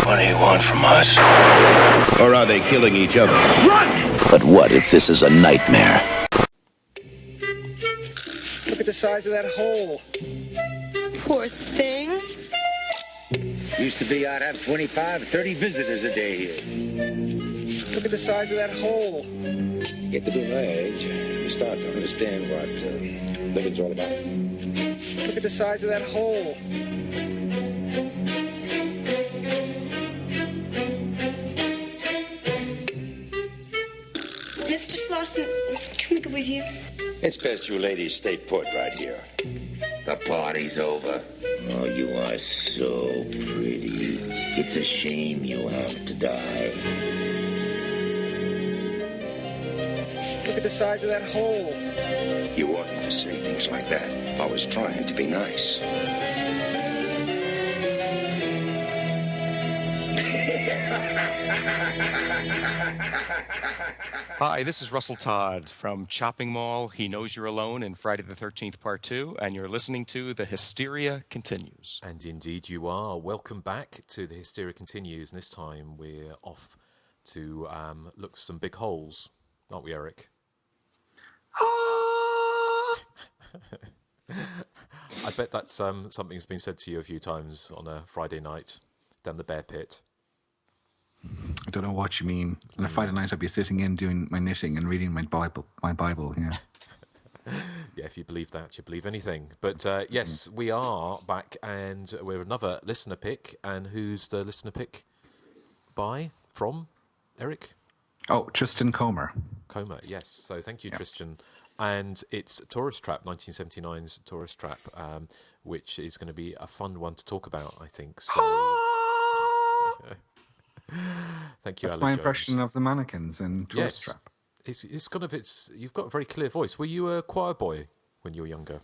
What do you want from us? Or are they killing each other? Run! But what if this is a nightmare? Look at the size of that hole. Poor thing. Used to be I'd have 25, 30 visitors a day here. Look at the size of that hole. Get to be my age, you start to understand what living's all about. Look at the size of that hole. Mr. Slauson, can we go with you? It's best you ladies stay put right here. The party's over. Oh, you are so pretty. It's a shame you have to die. Look at the size of that hole. You oughtn't to say things like that. I was trying to be nice. Hi, this is Russell Todd from Chopping Mall, He Knows You're Alone, and Friday the 13th Part 2, and you're listening to The Hysteria Continues. And indeed you are. Welcome back to The Hysteria Continues, and this time we're off to look for some big holes, aren't we, Erik? I bet that's something that's been said to you a few times on a Friday night down the bear pit. I don't know what you mean. On a Friday night, I'd be sitting in doing my knitting and reading my Bible. Yeah. Yeah, if you believe that, you believe anything. But yes, we are back, and we're another listener pick. And who's the listener pick by? From? Erik? Oh, Tristan Comer. Comer, yes. So thank you, Tristan. And it's Tourist Trap, 1979's Tourist Trap, which is going to be a fun one to talk about, I think. So. Thank you, That's Alan my Jones. impression of the mannequins in Tourist Trap. You've got a very clear voice. Were you a choir boy when you were younger?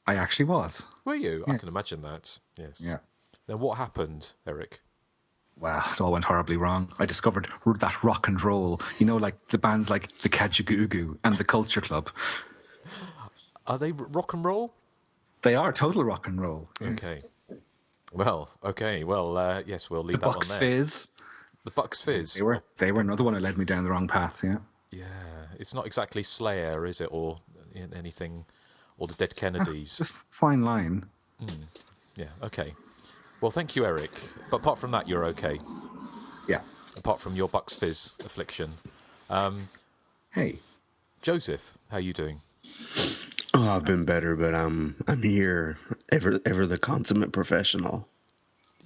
I actually was. Were you? Yes. I can imagine that. Yes. Yeah. Then what happened, Erik? Well, it all went horribly wrong. I discovered that rock and roll. You know, like the bands like the Kajagoogoo and the Culture Club. Are they rock and roll? They are total rock and roll. Okay. Well, yes, we'll leave The that Bucks one there. Fizz. The Bucks Fizz. They were another one that led me down the wrong path, yeah. Yeah. It's not exactly Slayer, is it? Or anything, or the Dead Kennedys. It's a fine line. Yeah, okay. Well, thank you, Erik. But apart from that, you're okay. Yeah. Apart from your Bucks Fizz affliction. Hey. Joseph, how are you doing? Oh, I've been better, but I'm here, ever the consummate professional.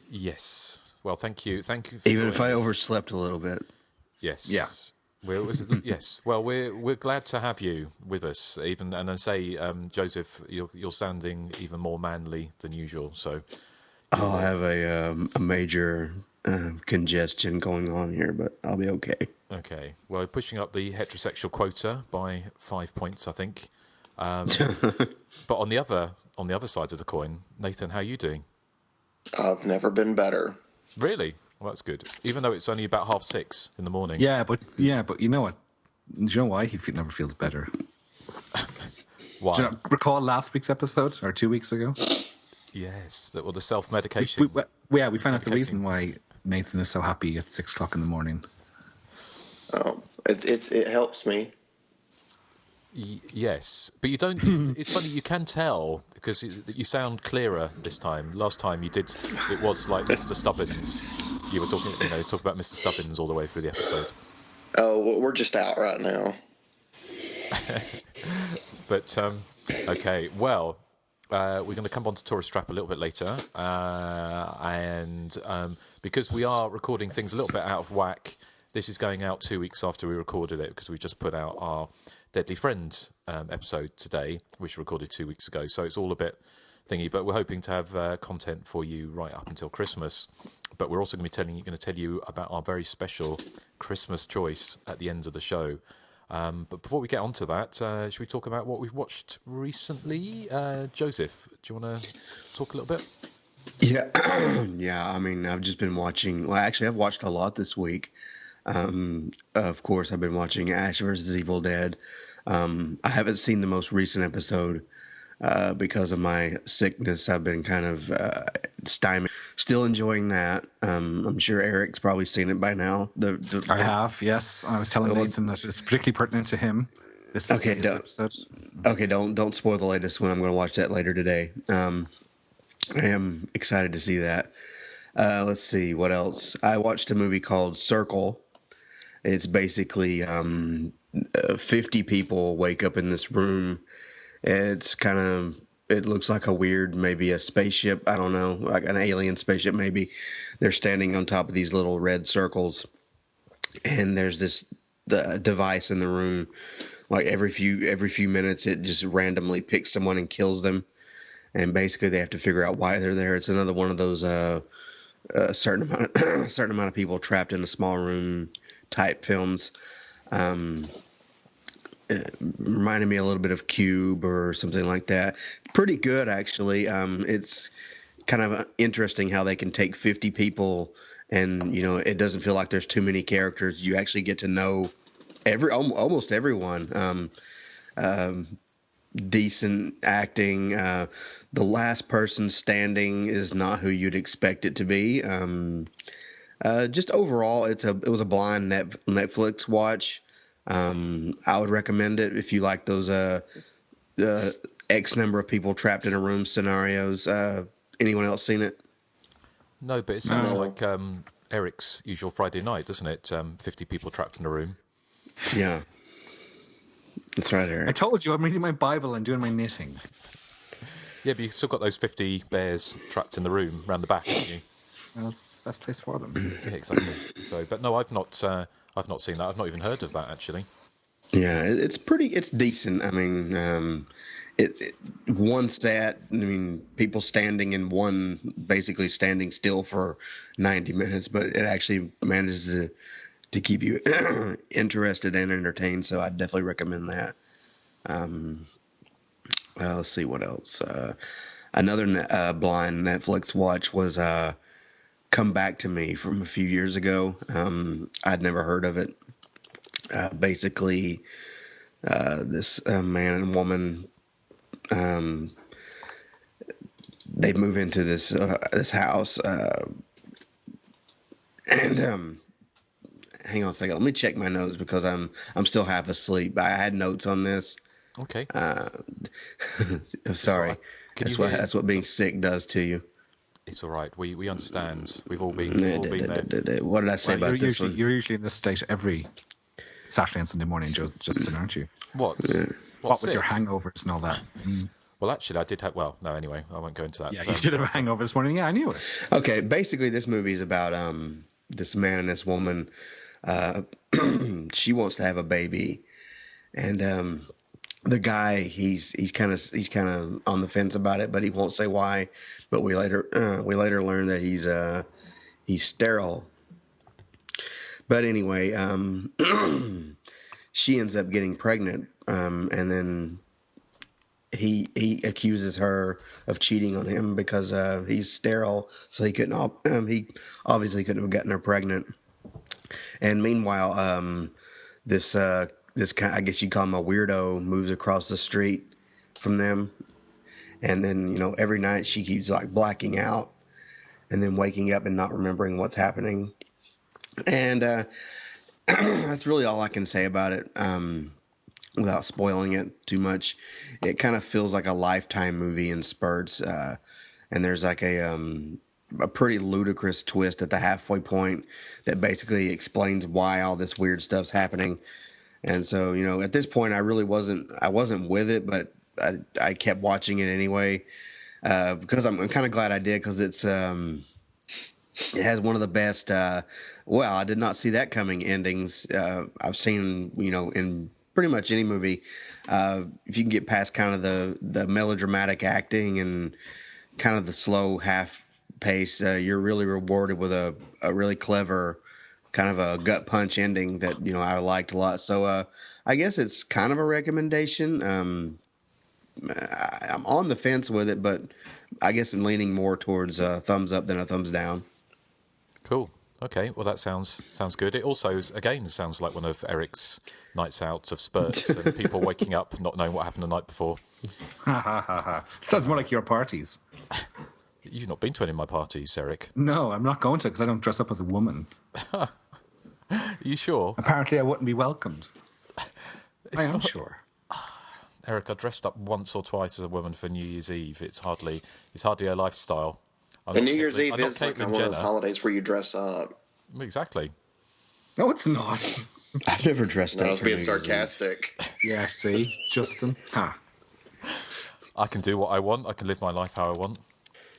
Yes. Well, thank you. Thank you. Even if I overslept a little bit. Yes. Yeah. Well, yes. Well, we're glad to have you with us. Even and I say, Joseph, you're sounding even more manly than usual. So. Oh, I have a major congestion going on here, but I'll be okay. Okay. Well, pushing up the heterosexual quota by 5 points, I think. But on the other side of the coin, Nathan, how are you doing? I've never been better. Really? Well, that's good. Even though it's only about 6:30 in the morning. Yeah, but you know what? Do you know why he never feels better? Why? Do you recall last week's episode or 2 weeks ago? Yes, the self-medication. We found out the reason why Nathan is so happy at 6 o'clock in the morning. Oh, it helps me. Yes, but you don't. It's funny. You can tell because you sound clearer this time. Last time you did, it was like Mr. Stubbins. You were talking, talk about Mr. Stubbins all the way through the episode. Oh, we're just out right now. But okay. Well, we're going to come on to Tourist Trap a little bit later, and because we are recording things a little bit out of whack. This is going out 2 weeks after we recorded it because we just put out our Deadly Friend episode today, which we recorded 2 weeks ago. So it's all a bit thingy, but we're hoping to have content for you right up until Christmas. But we're also going to tell you about our very special Christmas choice at the end of the show. But before we get on to that, should we talk about what we've watched recently? Joseph, do you want to talk a little bit? Yeah, yeah. I mean, I've just been watching. Well, actually, I've watched a lot this week. Of course, I've been watching Ash vs. Evil Dead. I haven't seen the most recent episode because of my sickness. I've been kind of stymied. Still enjoying that. I'm sure Eric's probably seen it by now. I have, yes. I was telling Nathan that it's particularly pertinent to him. This episode. Okay, don't spoil the latest one. I'm going to watch that later today. I am excited to see that. Let's see what else. I watched a movie called Circle. It's basically 50 people wake up in this room. It looks like a weird, maybe a spaceship. I don't know, like an alien spaceship maybe. They're standing on top of these little red circles, and there's the device in the room. Like every few minutes, it just randomly picks someone and kills them, and basically they have to figure out why they're there. It's another one of those a certain amount of people trapped in a small room type films. It reminded me a little bit of Cube or something like that. Pretty good, actually. It's kind of interesting how they can take 50 people and, it doesn't feel like there's too many characters. You actually get to know almost everyone. Decent acting. The last person standing is not who you'd expect it to be. Just overall, it was a blind Netflix watch. I would recommend it if you like those X number of people trapped in a room scenarios. Anyone else seen it? No, but it sounds like Eric's usual Friday night, doesn't it? 50 people trapped in a room. Yeah. That's right, Eric. I told you I'm reading my Bible and doing my knitting. Yeah, but you've still got those 50 bears trapped in the room around the back, haven't you? Well, that's the best place for them. Yeah, exactly. So, but no, I've not seen that. I've not even heard of that, actually. Yeah, it's decent. I mean, it's one set. I mean, people standing in one, basically standing still for 90 minutes, but it actually manages to keep you interested and entertained. So I definitely recommend that. Let's see what else. Another blind Netflix watch was Come Back to Me from a few years ago. I'd never heard of it. Basically, this man and woman, they move into this house, and hang on a second. Let me check my notes because I'm still half asleep. I had notes on this. Okay. Sorry. That's what being sick does to you. It's all right. We understand. We've all been there. What did I say about this one? You're usually in this state every Saturday and Sunday morning, Justin, aren't you? What with your hangovers and all that? Well, actually, I did have... Well, no, anyway, I won't go into that. Yeah, you did have a hangover this morning. Yeah, I knew it. Okay, basically, this movie is about this man and this woman. She wants to have a baby, and the guy he's kind of on the fence about it, but he won't say why. But we later learn that he's sterile. But anyway, she ends up getting pregnant, and then he accuses her of cheating on him because he's sterile, so he obviously couldn't have gotten her pregnant. And meanwhile, this kind, I guess you call him a weirdo, moves across the street from them, and then every night she keeps like blacking out, and then waking up and not remembering what's happening. And that's really all I can say about it, without spoiling it too much. It kind of feels like a Lifetime movie in spurts, and there's like a pretty ludicrous twist at the halfway point that basically explains why all this weird stuff's happening. And so, at this point, I wasn't with it, but I kept watching it anyway, because I'm kind of glad I did, because it has one of the best, I did not see that coming endings I've seen, in pretty much any movie. If you can get past kind of the melodramatic acting and kind of the slow half pace, you're really rewarded with a really clever kind of a gut punch ending that I liked a lot. So I guess it's kind of a recommendation. I'm on the fence with it, but I guess I'm leaning more towards a thumbs up than a thumbs down. Cool. Okay. Well, that sounds good. It also again sounds like one of Eric's nights out of spurts and people waking up not knowing what happened the night before. Sounds more like your parties. You've not been to any of my parties, Erik. No, I'm not going to because I don't dress up as a woman. Are you sure? Apparently, I wouldn't be welcomed. I am sure. Erik, I dressed up once or twice as a woman for New Year's Eve. It's hardly a lifestyle. And New Year's Eve is like one of those holidays where you dress up. Exactly. No, it's not. I've never dressed up. I was being sarcastic. Yeah, see, Justin. I can do what I want. I can live my life how I want.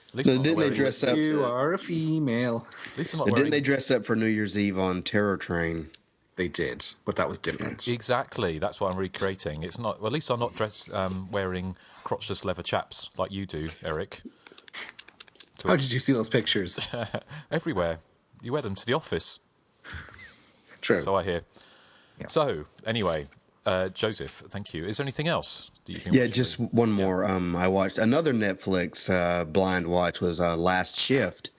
At least But didn't they dress up? You are a female. At least I'm not Didn't wearing... they dress up for New Year's Eve on Terror Train? They did, but that was different. Exactly. That's what I'm recreating. It's not. Well, at least I'm not dressed wearing crotchless leather chaps like you do, Erik. How did you see those pictures? Everywhere. You wear them to the office. True. So I hear. Yeah. So, anyway, Joseph, thank you. Is there anything else that you can Yeah, just one more. I watched another Netflix blind watch was Last Shift,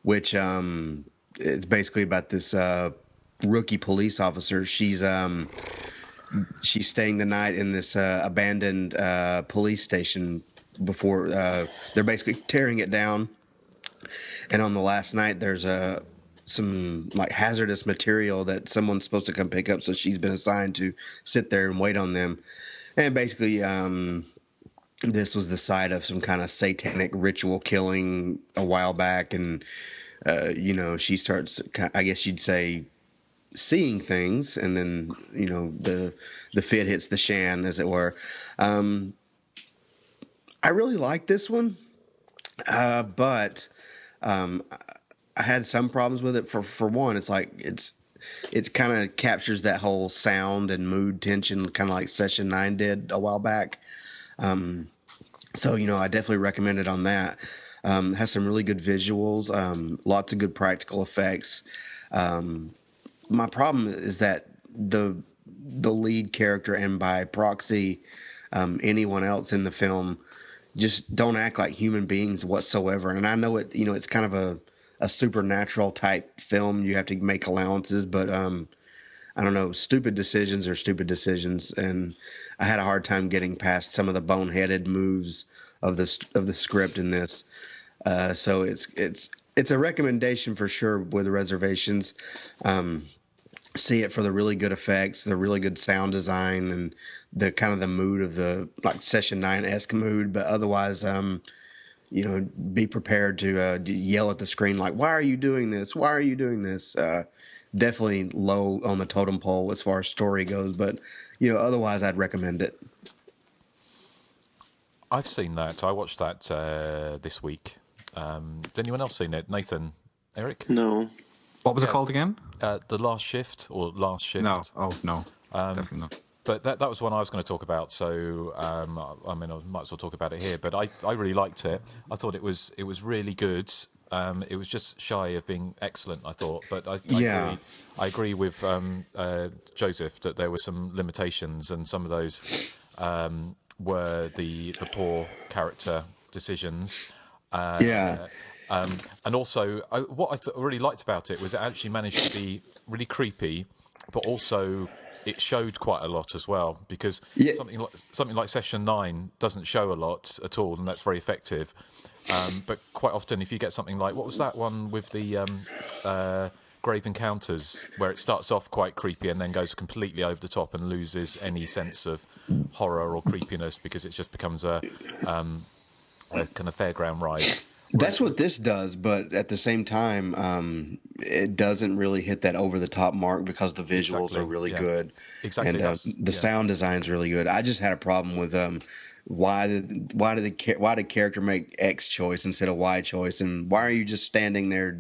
which it's basically about this rookie police officer. She's staying the night in this abandoned police station before they're basically tearing it down. And on the last night, there's some like hazardous material that someone's supposed to come pick up. So she's been assigned to sit there and wait on them. And basically, this was the site of some kind of satanic ritual killing a while back. And, she starts, I guess you'd say, seeing things. And then, the fit hits the shan, as it were. I really like this one. But I had some problems with it. For one, it's like it kind of captures that whole sound and mood tension, kind of like Session 9 did a while back. So I definitely recommend it on that. Has some really good visuals, lots of good practical effects. My problem is that the lead character, and by proxy anyone else in the film, just don't act like human beings whatsoever. And I know it's kind of a supernatural type film. You have to make allowances, but I don't know. Stupid decisions are stupid decisions, and I had a hard time getting past some of the boneheaded moves of the script in this. So it's a recommendation for sure, with reservations. See it for the really good effects, the really good sound design, and the kind of the mood of the like Session 9-esque mood. But otherwise, be prepared to yell at the screen like, "Why are you doing this? Why are you doing this?" Definitely low on the totem pole as far as story goes, but otherwise I'd recommend it. I've seen that. I watched that this week. Has anyone else seen it? Nathan, Erik? No. What was it called again? The Last Shift or Last Shift? No. Oh no. Definitely not. But that was one I was going to talk about. So I might as well talk about it here. But I really liked it. I thought it was really good. It was just shy of being excellent, I thought. But I agree with Joseph that there were some limitations, and some of those were the poor character decisions. And also, what I really liked about it was it actually managed to be really creepy, but also it showed quite a lot as well. Because something like Session 9 doesn't show a lot at all, and that's very effective. But quite often, if you get something like, what was that one with the Grave Encounters, where it starts off quite creepy and then goes completely over the top and loses any sense of horror or creepiness because it just becomes a kind of fairground ride. That's what this does, but at the same time, it doesn't really hit that over-the-top mark because the visuals are really good. Exactly. And the sound design's really good. I just had a problem with why did the character make X choice instead of Y choice, and why are you just standing there?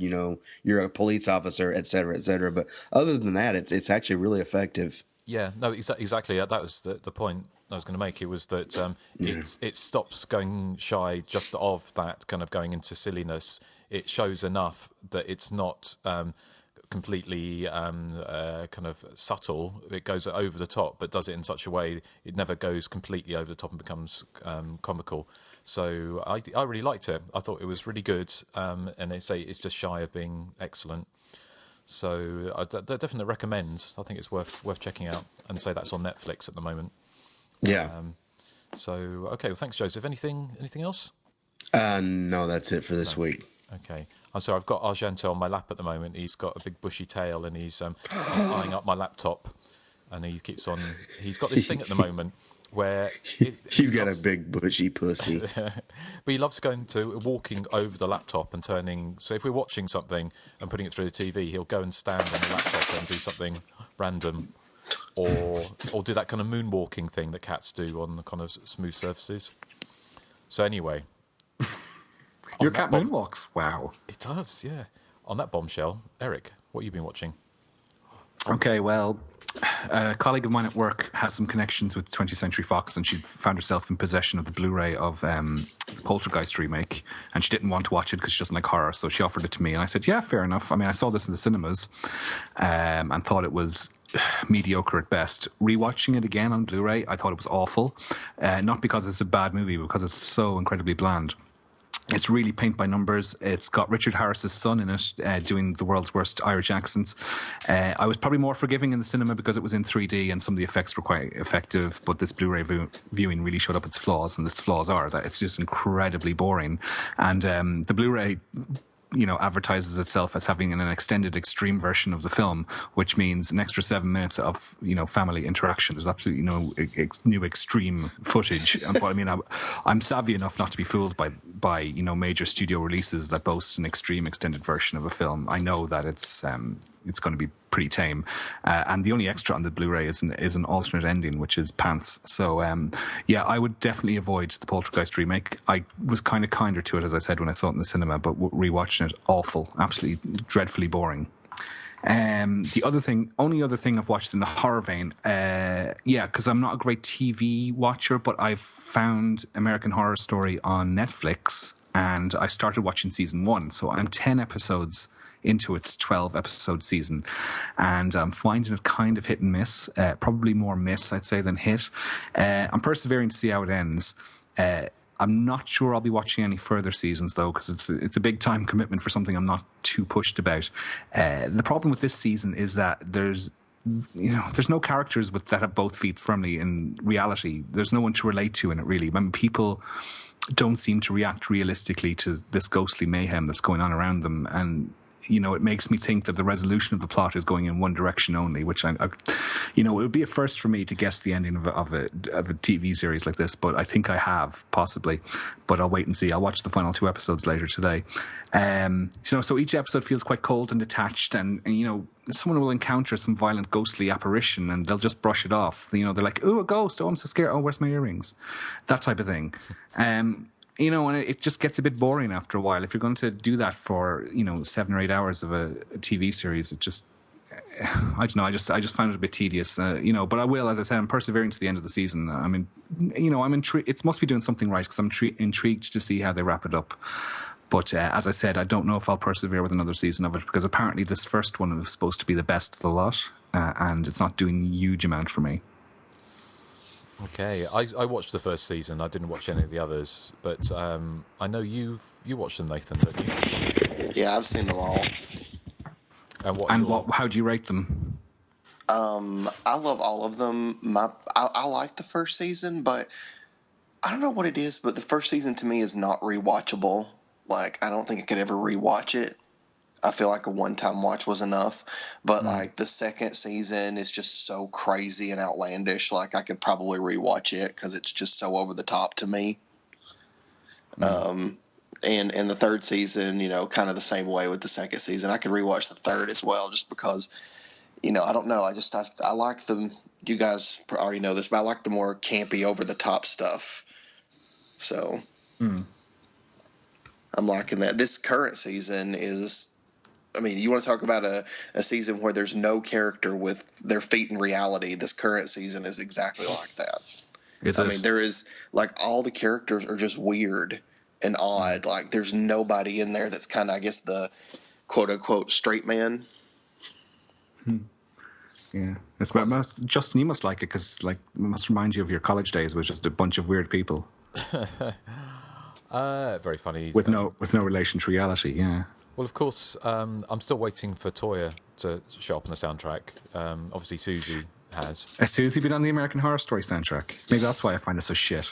You're a police officer, et cetera, et cetera. But other than that, it's actually really effective. Yeah, no, exactly. That was the point I was going to make. It was that it stops going shy just of that kind of going into silliness. It shows enough that it's not completely kind of subtle. It goes over the top, but does it in such a way it never goes completely over the top and becomes comical. So I really liked it. I thought it was really good, and it's just shy of being excellent. So I definitely recommend. I think it's worth checking out, and say that's on Netflix at the moment. Yeah. So okay, well, thanks, Joseph. Anything else? No, that's it for this week. Okay. I'm sorry, I've got Argento on my lap at the moment. He's got a big bushy tail and he's eyeing up my laptop. And he's got this thing at the moment where... You got a big bushy pussy. But he loves walking over the laptop and turning... So if we're watching something and putting it through the TV, he'll go and stand on the laptop and do something random. Or do that kind of moonwalking thing that cats do on the kind of smooth surfaces. So anyway... Your cat moonwalks? Wow. It does, yeah. On that bombshell, Erik, what have you been watching? Okay, well, a colleague of mine at work has some connections with 20th Century Fox, and she found herself in possession of the Blu-ray of the Poltergeist remake, and she didn't want to watch it because she doesn't like horror, so she offered it to me, and I said, yeah, fair enough. I mean, I saw this in the cinemas and thought it was mediocre at best. Rewatching it again on Blu-ray, I thought it was awful, not because it's a bad movie, but because it's so incredibly bland. It's really paint by numbers. It's got Richard Harris's son in it, doing the world's worst Irish accent. I was probably more forgiving in the cinema because it was in 3D and some of the effects were quite effective, but this Blu-ray viewing really showed up its flaws, and its flaws are that it's just incredibly boring. And the Blu-ray advertises itself as having an extended extreme version of the film, which means an extra 7 minutes of family interaction. There's absolutely no new extreme footage. But I mean, I'm savvy enough not to be fooled by major studio releases that boast an extreme extended version of a film. I know that it's going to be pretty tame, and the only extra on the Blu-ray is an alternate ending, which is pants. So yeah, I would definitely avoid the Poltergeist remake. I was kind of kinder to it, as I said, when I saw it in the cinema, but rewatching it, awful, absolutely dreadfully boring. The only other thing I've watched in the horror vein, because I'm not a great TV watcher, but I've found American Horror Story on Netflix, and I started watching season 1, so I'm 10 episodes into its 12-episode season, and I'm finding it kind of hit and miss, probably more miss, I'd say, than hit. I'm persevering to see how it ends. I'm not sure I'll be watching any further seasons, though, because it's a big time commitment for something I'm not too pushed about. The problem with this season is that there's no characters that have both feet firmly in reality. There's no one to relate to in it, really. I mean, people don't seem to react realistically to this ghostly mayhem that's going on around them, and it makes me think that the resolution of the plot is going in one direction only, which it would be a first for me to guess the ending of a TV series like this, but I think I have, possibly, but I'll wait and see. I'll watch the final 2 episodes later today. So each episode feels quite cold and detached, and someone will encounter some violent ghostly apparition and they'll just brush it off. They're like, "Oh, a ghost! Oh, I'm so scared! Oh, where's my earrings?" That type of thing. And it just gets a bit boring after a while. If you're going to do that for 7 or 8 hours of a TV series, it just, I don't know. I just found it a bit tedious. But I will, as I said, I'm persevering to the end of the season. I mean, I'm intrigued. It must be doing something right because I'm intrigued to see how they wrap it up. But as I said, I don't know if I'll persevere with another season of it because apparently this first one was supposed to be the best of the lot, and it's not doing a huge amount for me. Okay, I watched the first season. I didn't watch any of the others, but I know you watched them, Nathan, don't you? Yeah, I've seen them all. How do you rate them? I love all of them. I like the first season, but I don't know what it is, but the first season to me is not rewatchable. Like, I don't think I could ever rewatch it. I feel like a one-time watch was enough, but like the second season is just so crazy and outlandish. Like, I could probably rewatch it because it's just so over the top to me. And the third season, kind of the same way with the second season. I could rewatch the third as well, just because, I don't know. I like them. You guys already know this, but I like the more campy, over the top stuff. So I'm liking that. This current season is. I mean, you want to talk about a season where there's no character with their feet in reality. This current season is exactly like that. I mean, there is, like, all the characters are just weird and odd. Like, there's nobody in there that's kind of, I guess, the quote-unquote straight man. Yeah. Justin, you must like it because, like, it must remind you of your college days with just a bunch of weird people. Very funny. With no relation to reality, yeah. Well, of course, I'm still waiting for Toya to show up on the soundtrack. Obviously, Susie has. Has Susie been on the American Horror Story soundtrack? Maybe that's why I find it so shit.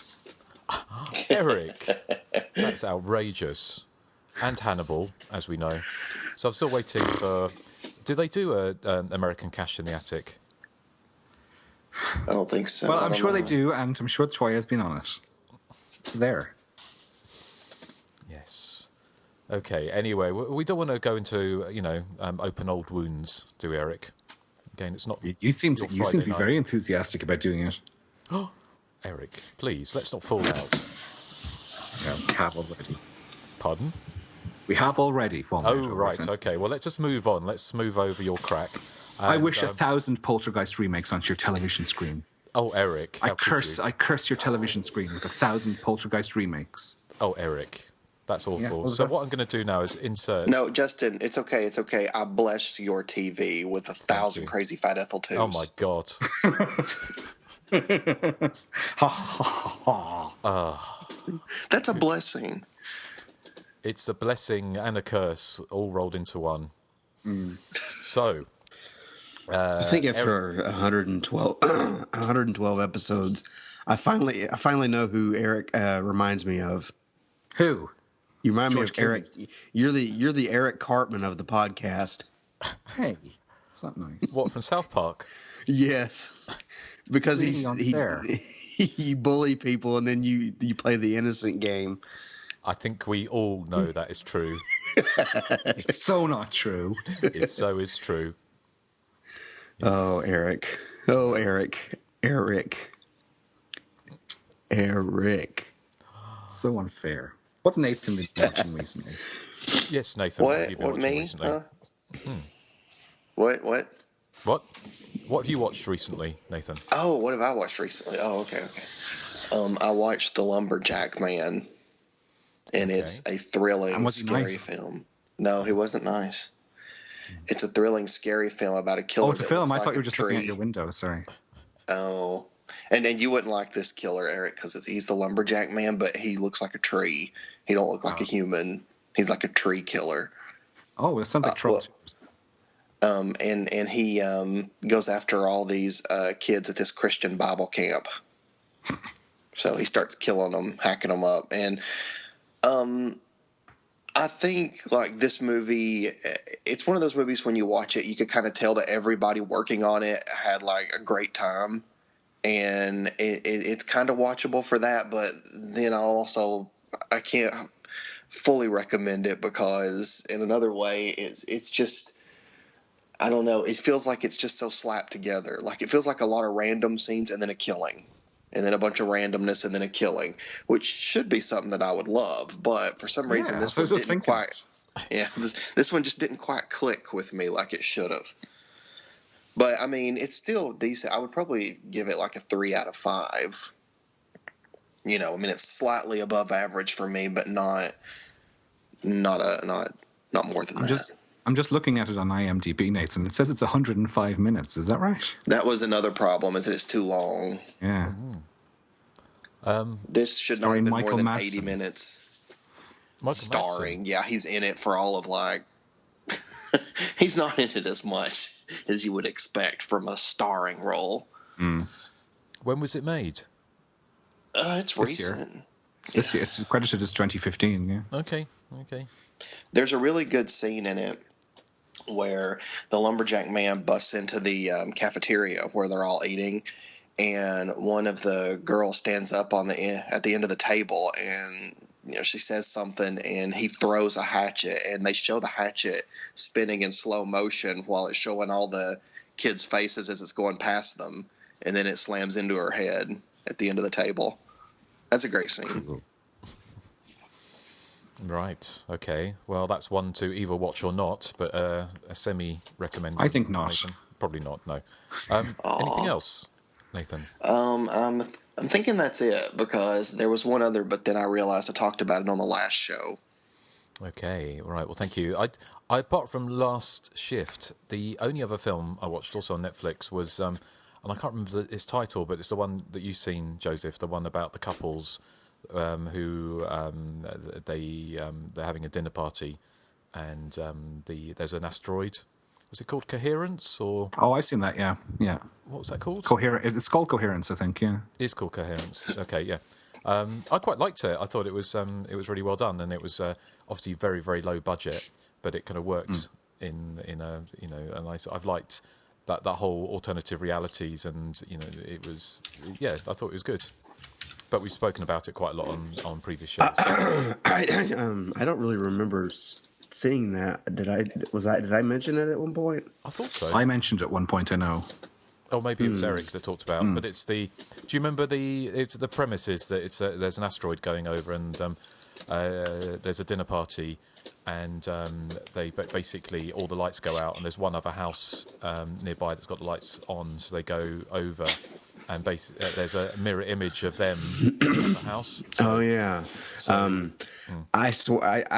Erik. That's outrageous. And Hannibal, as we know. So I'm still waiting for... Do they do an American Cash in the Attic? I don't think so. Well, I'm sure they do, and I'm sure Troy has been on it. It's there. Yes. Okay, anyway, we don't want to go into, open old wounds, do we, Eric? Again, it's not... You seem to be very enthusiastic about doing it. Eric, please, let's not fall out. Yeah, we have already. Pardon? We have already fallen out. Oh, right, okay. Well, let's just move on. Let's move over your crack. I wish 1,000 Poltergeist remakes onto your television screen. Oh, Eric, I curse your television screen with 1,000 Poltergeist remakes. Oh, Eric, that's awful. Yeah, well, so what I'm going to do now is insert... No, Justin, it's okay. I bless your TV with 1,000 crazy fat Ethel 2s. Oh, my God. That's a blessing. It's a blessing and a curse all rolled into one. So... I think after 112 episodes, I finally know who Erik reminds me of. Who? You remind George me of Erik. You're the Erik Cartman of the podcast. Hey, that's not nice. What, from South Park? Yes, because you bully people and then you play the innocent game. I think we all know that is true. It's so not true. It so is true. Yes. Oh, Erik. Oh, Erik. So unfair. What's Nathan been watching recently? Yes, Nathan. What? Have you been watching Me? recently? What? What have you watched recently, Nathan? Oh, what have I watched recently? Oh, okay. I watched The Lumberjack Man, and it's a thrilling, scary film. No, he wasn't nice. It's a thrilling, scary film about a killer. Oh, it's a film. I thought you were just looking at tree. your window. Sorry. Oh, and then you wouldn't like this killer, Erik, because he's the lumberjack man, but he looks like a tree. He don't look like a human. He's like a tree killer. Oh, it sounds like Trolls. And he goes after all these kids at this Christian Bible camp. So he starts killing them, hacking them up, and I think like this movie, it's one of those movies when you watch it, you could kind of tell that everybody working on it had like a great time, and it's kind of watchable for that. But then I can't fully recommend it because in another way, it's just, I don't know. It feels like it's just so slapped together. Like it feels like a lot of random scenes and then a killing. And then a bunch of randomness and then a killing, which should be something that I would love. But for some reason, this one didn't quite. Yeah, this one just didn't quite click with me like it should have. But I mean, it's still decent. I would probably give it like a 3 out of 5. I mean, it's slightly above average for me, but not more than that. I'm just looking at it on IMDb, Nathan. It says it's 105 minutes. Is that right? That was another problem, is that it's too long. Yeah. This should not have been Michael more than Madsen. 80 minutes. Starring. Yeah, he's in it for all of he's not in it as much as you would expect from a starring role. When was it made? It's This recent. year. This year. It's credited as 2015, yeah. Okay. There's a really good scene in it where the lumberjack man busts into the cafeteria where they're all eating, and one of the girls stands up at the end of the table, and she says something, and he throws a hatchet, and they show the hatchet spinning in slow motion while it's showing all the kids' faces as it's going past them, and then it slams into her head at the end of the table. That's a great scene. Cool. Right. Okay. Well, that's one to either watch or not, but a semi-recommended. I think not. Nathan. Probably not. No. Anything else, Nathan? I'm thinking that's it because there was one other, but then I realized I talked about it on the last show. Okay. All right. Well, thank you. I apart from Last Shift, the only other film I watched also on Netflix was, and I can't remember its title, but it's the one that you've seen, Joseph, the one about the couples. Who they're having a dinner party, and there's an asteroid. Was it called Coherence or? Oh, I've seen that. Yeah. What was that called? It's called Coherence, I think. Yeah. It's called Coherence. Okay, yeah. I quite liked it. I thought it was really well done, and it was obviously very, very low budget, but it kind of worked in a and I've liked that whole alternative realities, and it was I thought it was good. But we've spoken about it quite a lot on previous shows. I don't really remember seeing that. Did I mention it at one point? I thought so. I mentioned it at one point, I know. Oh, maybe it was Erik that talked about. But it's the. Do you remember the premise is that there's an asteroid going over, and there's a dinner party, and they basically all the lights go out, and there's one other house nearby that's got the lights on, so they go over, and there's a mirror image of them in the house. So, I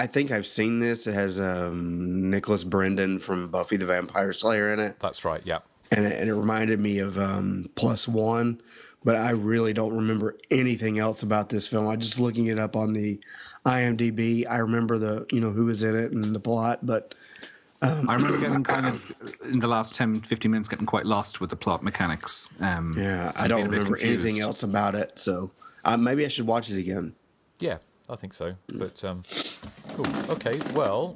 think I've seen this. It has Nicholas Brendan from Buffy the Vampire Slayer in it. That's right. Yeah. And it reminded me of Plus One, but I really don't remember anything else about this film. I'm just looking it up on the IMDb. I remember who was in it and the plot, but I remember getting kind of in the last 10-15 minutes getting quite lost with the plot mechanics. I don't remember anything else about it, so maybe I should watch it again. Yeah, I think so. But cool. Okay, well.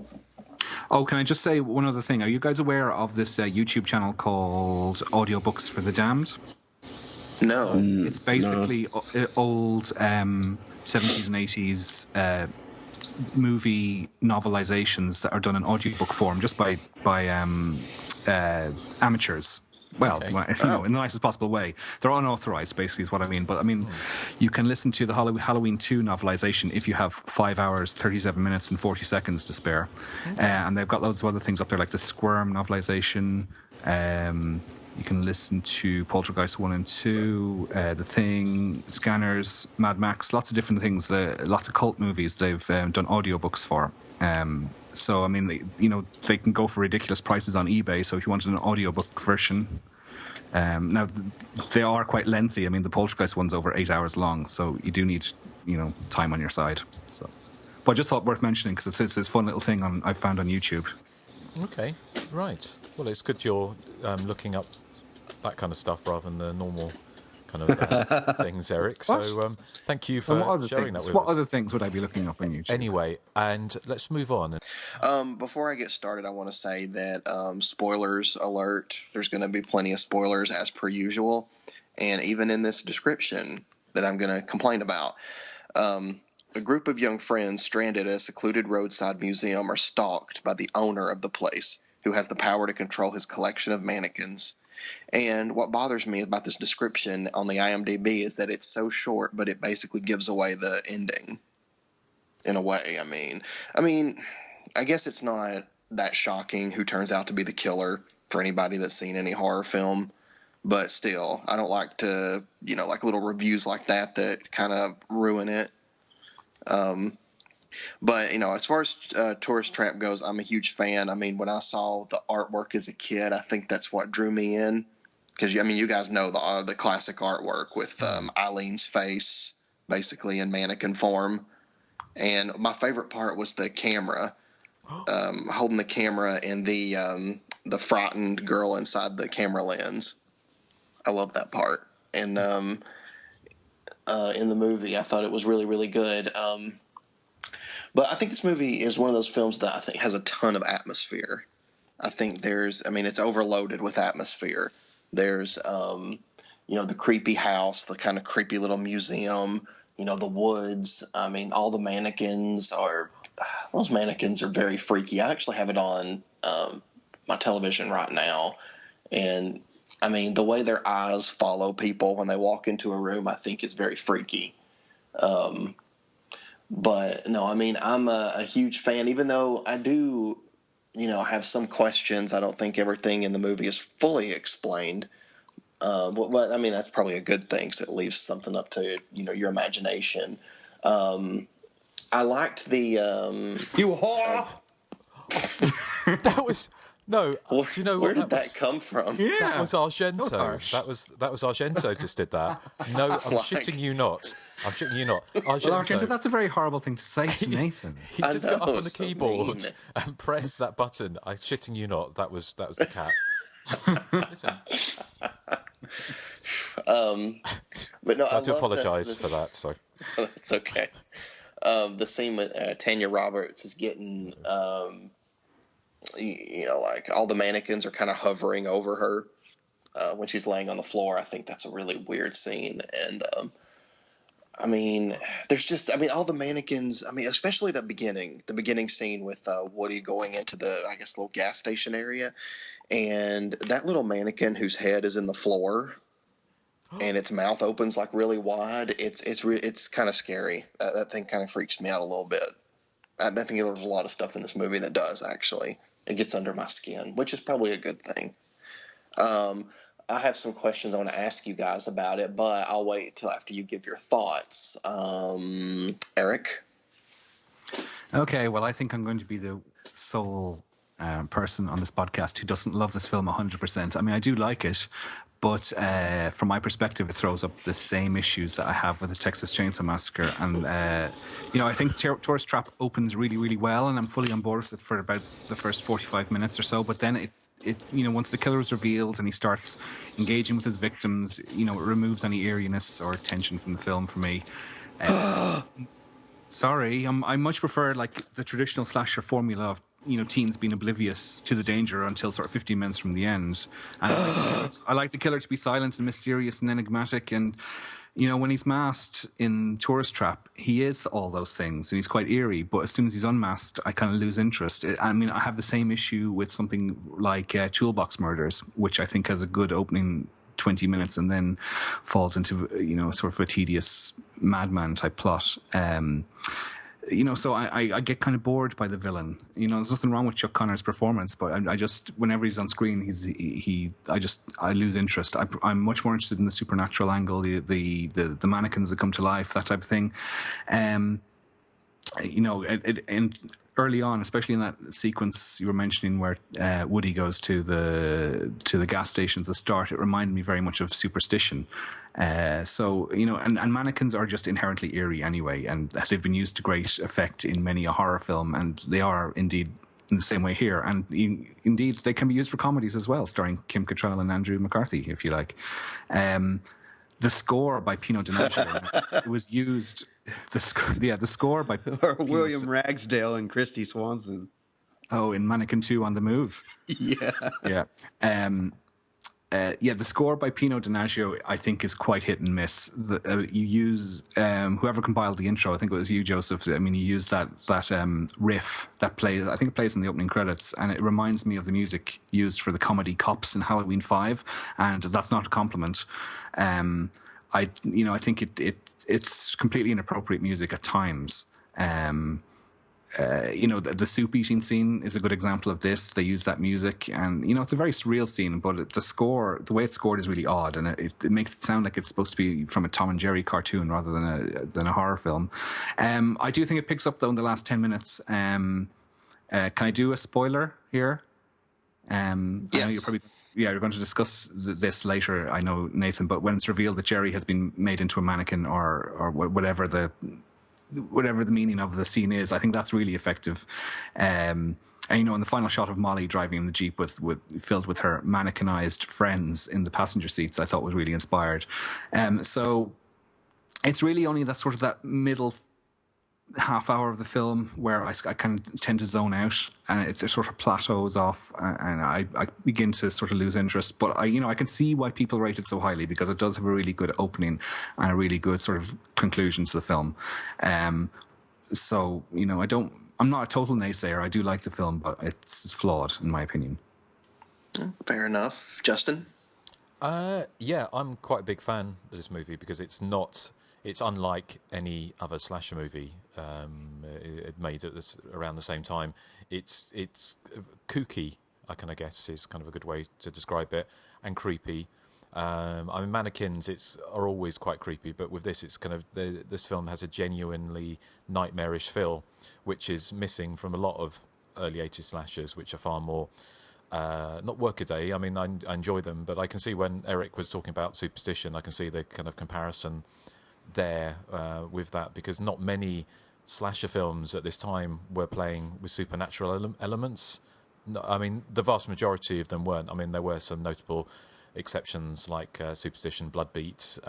Oh, can I just say one other thing? Are you guys aware of this YouTube channel called Audiobooks for the Damned? No. It's basically old 70s and 80s movie novelizations that are done in audiobook form just by amateurs. Well, in the nicest possible way. They're unauthorized, basically, is what I mean. But, I mean, you can listen to the Halloween 2 novelization if you have 5 hours, 37 minutes, and 40 seconds to spare. And they've got loads of other things up there, like the Squirm novelization. You can listen to Poltergeist 1 and 2, The Thing, Scanners, Mad Max, lots of different things. Lots of cult movies they've done audiobooks for. So, I mean, they can go for ridiculous prices on eBay. So if you wanted an audiobook version, now they are quite lengthy. I mean, the Poltergeist one's over 8 hours long, so you do need, time on your side. So, but I just thought worth mentioning because it's this fun little thing I found on YouTube. Okay, right. Well, it's good you're looking up that kind of stuff rather than the normal kind of things, Erik. So thank you for sharing that with us. What other things would I be looking up on YouTube? Anyway, and let's move on. Before I get started, I want to say that spoilers alert. There's going to be plenty of spoilers as per usual. And even in this description that I'm going to complain about, a group of young friends stranded at a secluded roadside museum are stalked by the owner of the place, who has the power to control his collection of mannequins. And what bothers me about this description on the IMDb is that it's so short, but it basically gives away the ending in a way. I mean, I guess it's not that shocking who turns out to be the killer for anybody that's seen any horror film, but still, I don't like to, like little reviews like that kind of ruin it. But, as far as Tourist Trap goes, I'm a huge fan. I mean, when I saw the artwork as a kid, I think that's what drew me in. Because, you guys know the classic artwork with Eileen's face basically in mannequin form. And my favorite part was the camera, holding the camera and the frightened girl inside the camera lens. I love that part. And in the movie, I thought it was really, really good. But I think this movie is one of those films that I think has a ton of atmosphere. I think it's overloaded with atmosphere. There's, the creepy house, the kind of creepy little museum, the woods. I mean, all the mannequins those mannequins are very freaky. I actually have it on my television right now. And, I mean, the way their eyes follow people when they walk into a room, I think is very freaky. But no, I mean, I'm a huge fan, even though I do, have some questions. I don't think everything in the movie is fully explained. But I mean, that's probably a good thing, because it leaves something up to, your imagination. I liked the... You whore! That was... No, do you know where did that come from? Yeah. That was Argento. That was Argento just did that. No, I'm shitting you not. I'm shitting you not. Well, Argento, that's a very horrible thing to say to Nathan. He just got up on the keyboard and pressed that button. I'm shitting you not. That was the cat. Listen. But no, I have to apologise for that. So it's okay. The scene with Tanya Roberts is getting, like all the mannequins are kind of hovering over her when she's laying on the floor. I think that's a really weird scene. And, there's just, all the mannequins, especially the beginning scene with Woody going into the, I guess, little gas station area. And that little mannequin whose head is in the floor and its mouth opens like really wide. It's kind of scary. That thing kind of freaks me out a little bit. I think there's a lot of stuff in this movie that does, actually. It gets under my skin, which is probably a good thing. I have some questions I want to ask you guys about it, but I'll wait till after you give your thoughts. Erik? Okay, well, I think I'm going to be the sole person on this podcast who doesn't love this film 100%. I do like it, but from my perspective, it throws up the same issues that I have with the Texas Chainsaw Massacre. And, I think Tourist Trap opens really, really well, and I'm fully on board with it for about the first 45 minutes or so. But then it once the killer is revealed and he starts engaging with his victims, it removes any eeriness or tension from the film for me. Sorry, I much prefer like the traditional slasher formula of teens being oblivious to the danger until sort of 15 minutes from the end. And I like the killer to be silent and mysterious and enigmatic. And when he's masked in Tourist Trap, he is all those things and he's quite eerie. But as soon as he's unmasked, I kind of lose interest. I have the same issue with something like Toolbox Murders, which I think has a good opening 20 minutes and then falls into sort of a tedious madman type plot. So I get kind of bored by the villain. There's nothing wrong with Chuck Connor's performance, but I just, whenever he's on screen, I lose interest. I'm much more interested in the supernatural angle, the mannequins that come to life, that type of thing. And early on, especially in that sequence you were mentioning where Woody goes to the gas station at the start, it reminded me very much of Superstition. And mannequins are just inherently eerie anyway, and they've been used to great effect in many a horror film, and they are indeed in the same way here. And indeed, they can be used for comedies as well, starring Kim Cattrall and Andrew McCarthy, if you like. The score by Pino Donaggio was used. The score by or William Ragsdale and Christy Swanson. Oh, in Mannequin 2 on the Move. Yeah. The score by Pino Donaggio, I think, is quite hit and miss. You use whoever compiled the intro. I think it was you, Joseph. He used that riff that plays. I think it plays in the opening credits, and it reminds me of the music used for the comedy Cops in Halloween 5, and that's not a compliment. I think it's completely inappropriate music at times. The soup eating scene is a good example of this. They use that music, and it's a very surreal scene, but the way it's scored is really odd, and it makes it sound like it's supposed to be from a Tom and Jerry cartoon rather than a horror film. I do think it picks up though in the last 10 minutes. Can I do a spoiler here? Yes. I know you're going to discuss this later, I know, Nathan, but when it's revealed that Jerry has been made into a mannequin or whatever the meaning of the scene is, I think that's really effective. And in the final shot of Molly driving in the Jeep filled with her mannequinized friends in the passenger seats, I thought was really inspired. So it's really only that middle half hour of the film where I kind of tend to zone out, and it sort of plateaus off, and I begin to sort of lose interest. But I can see why people rate it so highly, because it does have a really good opening and a really good sort of conclusion to the film. So I'm not a total naysayer. I do like the film, but it's flawed in my opinion. Fair enough. Justin? I'm quite a big fan of this movie because it's unlike any other slasher movie made around the same time. It's kooky, I guess is kind of a good way to describe it, and creepy. Mannequins are always quite creepy, but with this, it's kind of this film has a genuinely nightmarish feel, which is missing from a lot of early 80s slashers, which are far more not workaday. I enjoy them, but I can see when Erik was talking about Superstition, I can see the kind of comparison there with that, because not many slasher films at this time were playing with supernatural elements. No, I mean, the vast majority of them weren't. I mean, there were some notable exceptions like Superstition, Bloodbeat,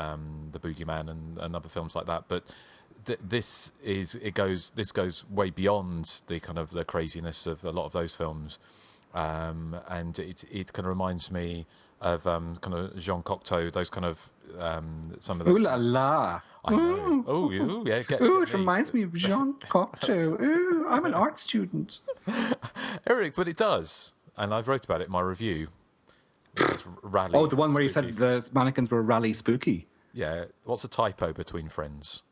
The Boogeyman, and other films like that. But this goes way beyond the kind of the craziness of a lot of those films, and it kind of reminds me of kind of Jean Cocteau, those kind of some of those. Ooh la la! I know. Oh, yeah. It reminds me of Jean Cocteau. Ooh, I'm an art student. Erik, but it does, and I've wrote about it in my review. It's rally. Oh, the one where you spooky. said the mannequins were rally spooky. Yeah. What's a typo between friends?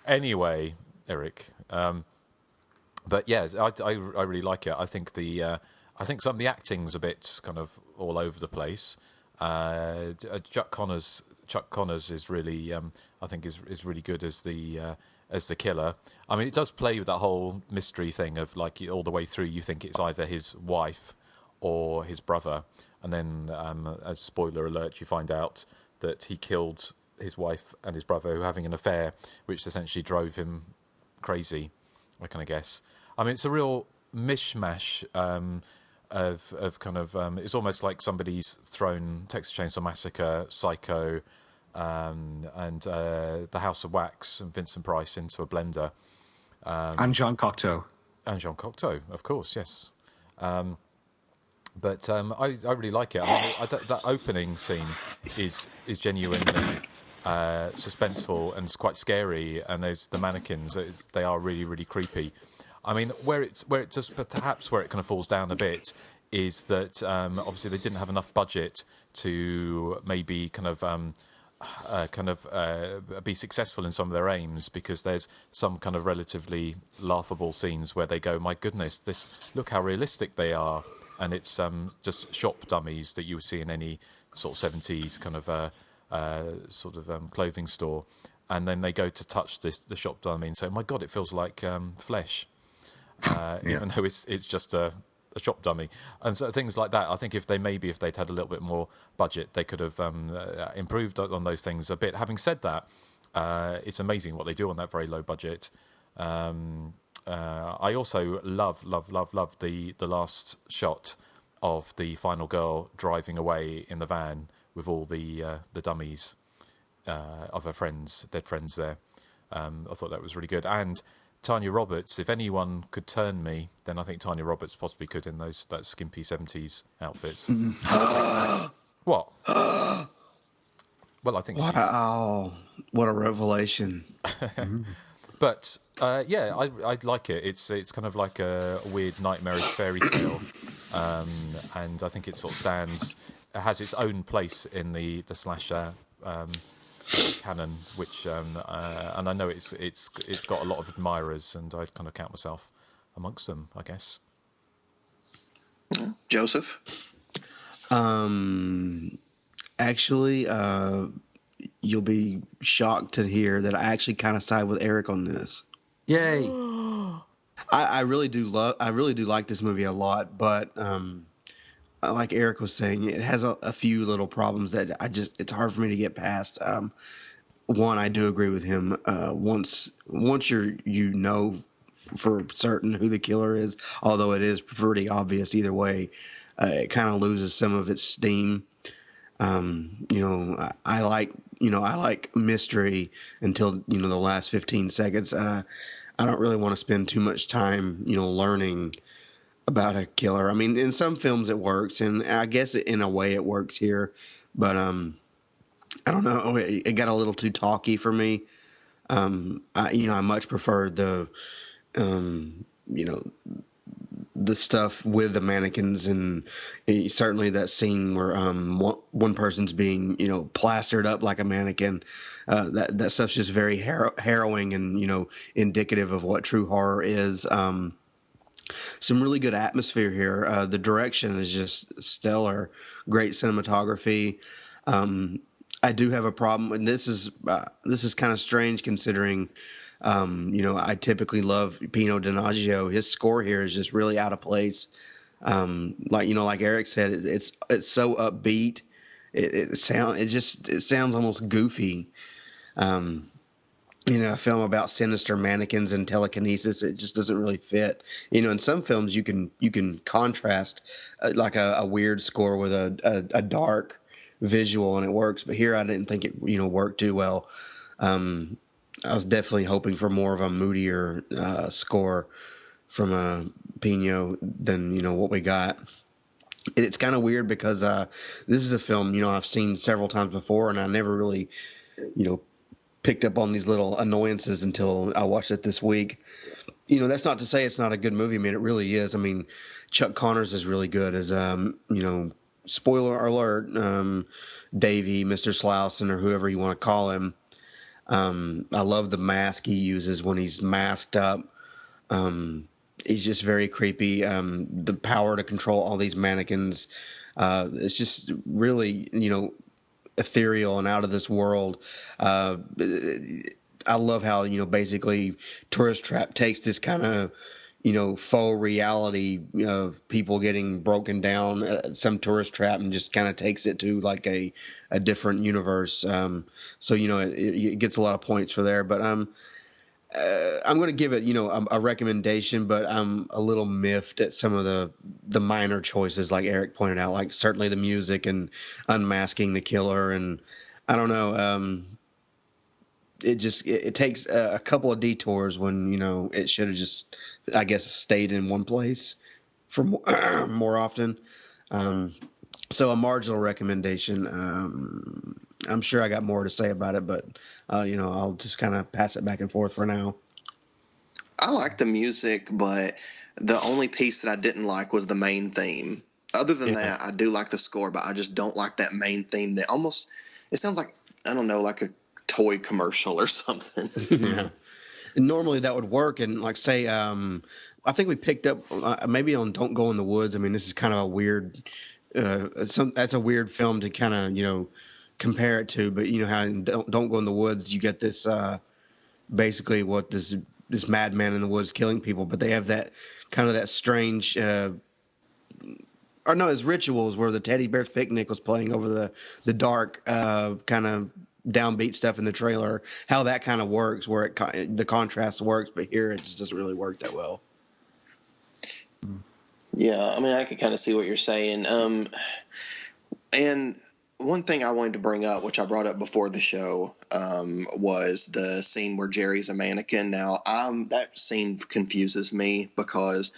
Anyway, Erik. But yeah, I really like it. I think some of the acting's a bit kind of all over the place. Chuck Connors is really, I think is really good as the killer. I mean, it does play with that whole mystery thing of like all the way through. You think it's either his wife or his brother, and then as spoiler alert, you find out that he killed his wife and his brother who were having an affair, which essentially drove him crazy, I kind of guess. I mean, it's a real mishmash of kind of it's almost like somebody's thrown Texas Chainsaw Massacre, Psycho, and The House of Wax and Vincent Price into a blender. And Jean Cocteau. And Jean Cocteau, of course, yes. But I really like it. I mean, that opening scene is genuinely suspenseful and it's quite scary. And there's the mannequins; they are really, really creepy. I mean, where it kind of falls down a bit is that obviously they didn't have enough budget to maybe kind of be successful in some of their aims, because there's some kind of relatively laughable scenes where they go, my goodness, look how realistic they are. And it's just shop dummies that you would see in any sort of 70s kind of clothing store. And then they go to touch the shop dummy and say, my God, it feels like flesh. Even though it's just a shop dummy. And so things like that, I think if they'd had a little bit more budget, they could have improved on those things a bit. Having said that, it's amazing what they do on that very low budget. I also love the last shot of the final girl driving away in the van with all the dummies of her dead friends there. I thought that was really good. And Tanya Roberts, if anyone could turn me, then I think Tanya Roberts possibly could in that skimpy 70s outfits. What? Well, I think wow, what a revelation. But yeah, I like it. It's kind of like a weird nightmarish fairy tale, and I think it sort of has its own place in the slasher canon, which and I know it's got a lot of admirers, and I kind of count myself amongst them, I guess. Joseph? Actually, you'll be shocked to hear that I actually kind of side with Erik on this. Yay! I really do like this movie a lot, but like Erik was saying, it has a few little problems that it's hard for me to get past. One, I do agree with him. Once you know for certain who the killer is, although it is pretty obvious either way, it kind of loses some of its steam. I like mystery until the last 15 seconds. I don't really want to spend too much time learning about a killer. I mean, in some films it works, and I guess in a way it works here, but I don't know. It got a little too talky for me. I much prefer the stuff with the mannequins, and certainly that scene where one person's being plastered up like a mannequin. That stuff's just very harrowing and indicative of what true horror is. Some really good atmosphere here. The direction is just stellar. Great cinematography. I do have a problem, and this is kind of strange considering. I typically love Pino Donaggio. His score here is just really out of place. Like Erik said, it's so upbeat. It sounds almost goofy. A film about sinister mannequins and telekinesis, it just doesn't really fit. In some films you can contrast like a weird score with a dark visual and it works, but here I didn't think it worked too well. I was definitely hoping for more of a moodier score from Pino than what we got. It's kind of weird because this is a film I've seen several times before, and I never really picked up on these little annoyances until I watched it this week. That's not to say it's not a good movie. I mean, it really is. I mean, Chuck Connors is really good as spoiler alert, Davey, Mr. Slousen, or whoever you want to call him. I love the mask he uses when he's masked up. He's just very creepy. The power to control all these mannequins, it's just really, ethereal and out of this world. I love how, basically Tourist Trap takes this kind of, faux reality of people getting broken down at some tourist trap and just kind of takes it to like a different universe. So, it gets a lot of points for there, but I'm going to give it, a recommendation, but I'm a little miffed at some of the minor choices, like Erik pointed out, like certainly the music and unmasking the killer. And I don't know, it takes a couple of detours when, it should have just, I guess, stayed in one place for more often. So a marginal recommendation. I'm sure I got more to say about it, but I'll just kind of pass it back and forth for now. I like the music, but the only piece that I didn't like was the main theme. Other than that, I do like the score, but I just don't like that main theme. That almost, it sounds like, I don't know, like a toy commercial or something. Yeah. And normally that would work, and like say, I think we picked up maybe on "Don't Go in the Woods." I mean, this is kind of a weird. That's a weird film to kind of compare it to, but how in Don't Go in the Woods you get this basically what this madman in the woods killing people, but they have that kind of that strange his rituals where the teddy bear picnic was playing over the dark kind of downbeat stuff in the trailer, how that kind of works, where the contrast works, but here it just doesn't really work that well. Yeah, I mean, I could kind of see what you're saying. And one thing I wanted to bring up, which I brought up before the show, was the scene where Jerry's a mannequin. Now, that scene confuses me because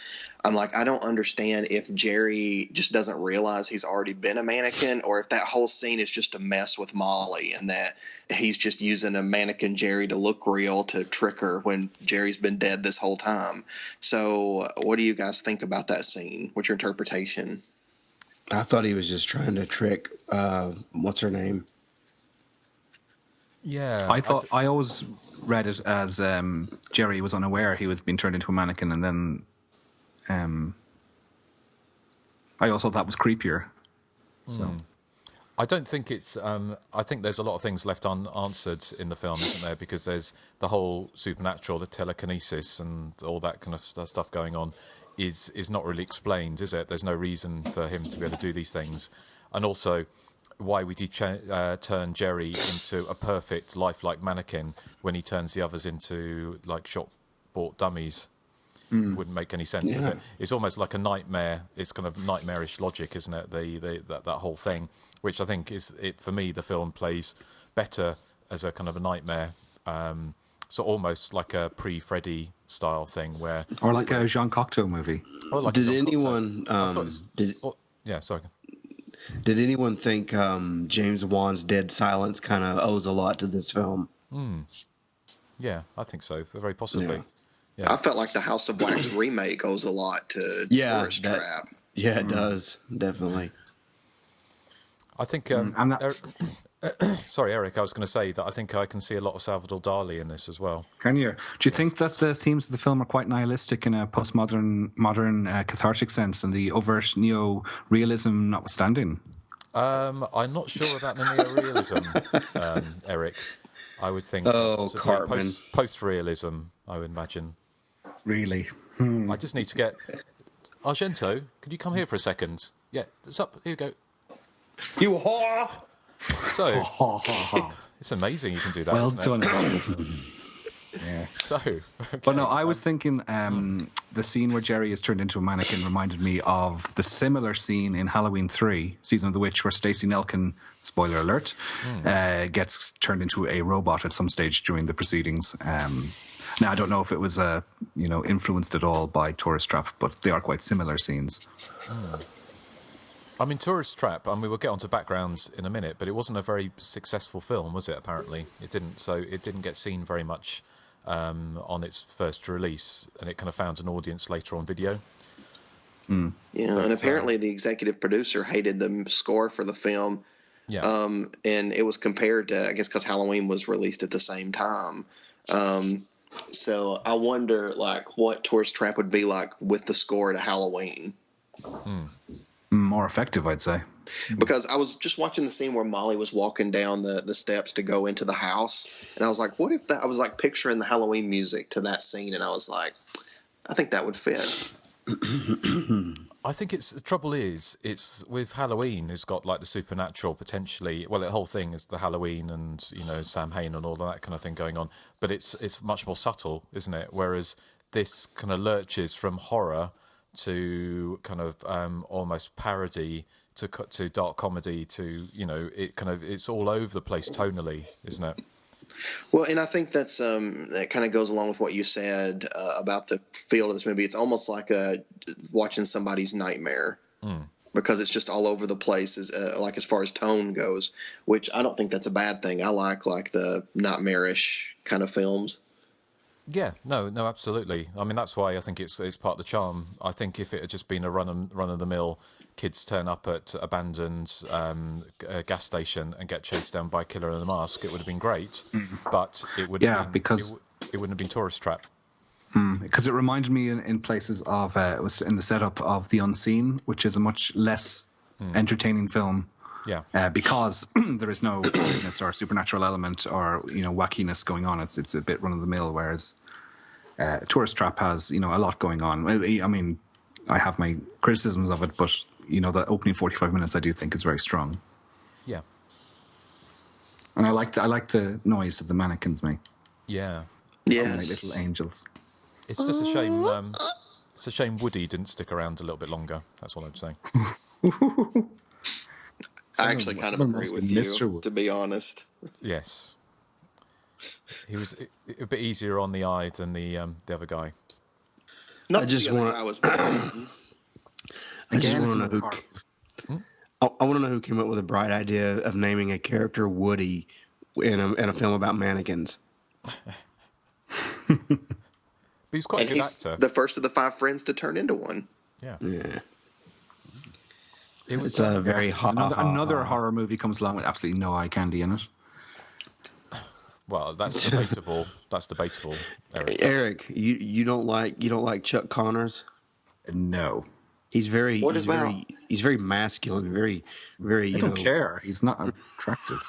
I'm like, I don't understand if Jerry just doesn't realize he's already been a mannequin, or if that whole scene is just a mess with Molly and that he's just using a mannequin Jerry to look real to trick her when Jerry's been dead this whole time. So what do you guys think about that scene? What's your interpretation? I thought he was just trying to trick, what's her name? Yeah. I always read it as Jerry was unaware he was being turned into a mannequin, and then I also thought that was creepier. So. I don't think it's. I think there's a lot of things left unanswered in the film, isn't there? Because there's the whole supernatural, the telekinesis, and all that kind of stuff going on. Is not really explained, is it? There's no reason for him to be able to do these things, and also why would he turn Jerry into a perfect lifelike mannequin when he turns the others into like shop-bought dummies? Wouldn't make any sense, does it? It's almost like a nightmare. It's kind of nightmarish logic, isn't it? That whole thing, which I think is it for me. The film plays better as a kind of a nightmare. So almost like a pre-Freddy style thing, or like a Jean Cocteau movie. Like did anyone? Sorry. Did anyone think James Wan's Dead Silence kind of owes a lot to this film? Yeah, I think so. Very possibly. Yeah. I felt like the House of Wax remake owes a lot to Tourist Trap. Yeah, it does definitely. I think. Sorry, Erik. I was going to say that I think I can see a lot of Salvador Dali in this as well. Can you? Do you think that the themes of the film are quite nihilistic in a postmodern, cathartic sense, and the overt neo-realism notwithstanding? I'm not sure about the neo-realism, Erik. I would think post-realism. I would imagine. Really? I just need to get Argento. Could you come here for a second? Yeah, it's up. Here you go. You whore! So, It's amazing you can do that. Well isn't done. It? Yeah. So, okay. But no, I was thinking the scene where Jerry is turned into a mannequin reminded me of the similar scene in Halloween 3, Season of the Witch, where Stacey Nelkin, spoiler alert, gets turned into a robot at some stage during the proceedings. Now, I don't know if it was influenced at all by Tourist Trap, but they are quite similar scenes. I mean, Tourist Trap, and we will get onto backgrounds in a minute, but it wasn't a very successful film, was it, apparently? It didn't get seen very much on its first release, and it kind of found an audience later on video. Yeah, and apparently the executive producer hated the score for the film. Yeah. And it was compared to, I guess, because Halloween was released at the same time. So I wonder, like, what Tourist Trap would be like with the score to Halloween. More effective, I'd say. Because I was just watching the scene where Molly was walking down the steps to go into the house, and I was like, what if that? I was like picturing the Halloween music to that scene, and I was like, I think that would fit. I think the trouble is, it's with Halloween, it's got like the supernatural potentially. Well, the whole thing is the Halloween and Sam Hain and all that kind of thing going on, but it's much more subtle, isn't it? Whereas this kind of lurches from horror to kind of almost parody to dark comedy to it's all over the place tonally, isn't it? Well, and I think that's that kind of goes along with what you said about the feel of this movie. It's almost like watching somebody's nightmare because it's just all over the place, as far as tone goes. Which I don't think that's a bad thing. I like the nightmarish kind of films. Yeah, no, absolutely. I mean, that's why I think it's part of the charm. I think if it had just been a run of the mill, kids turn up at abandoned gas station and get chased down by a killer in a mask, it would have been great. But it would have been, because it wouldn't have been Tourist Trap. Because it reminded me in places of it was in the setup of The Unseen, which is a much less entertaining film. Yeah. Because there is no weirdness or supernatural element or wackiness going on. It's a bit run of the mill. Whereas Tourist Trap has a lot going on. I mean, I have my criticisms of it, but the opening 45 minutes I do think is very strong. Yeah. And I like the noise that the mannequins make. Yeah. Yes. Like little angels. It's just a shame. It's a shame Woody didn't stick around a little bit longer. That's all I'm saying. I actually kind of agree with you, to be honest. Yes. He was a bit easier on the eye than the other guy. Not the other guy was bad. I just want to know who. I want to know who came up with a bright idea of naming a character Woody in a film about mannequins. But he's quite a good actor. The first of the 5 friends to turn into one. Yeah. It was a very hot. Another horror movie comes along with absolutely no eye candy in it. Well, that's debatable. Eric. Eric, you don't like Chuck Connors? No. He's very masculine, very. I don't care. He's not attractive.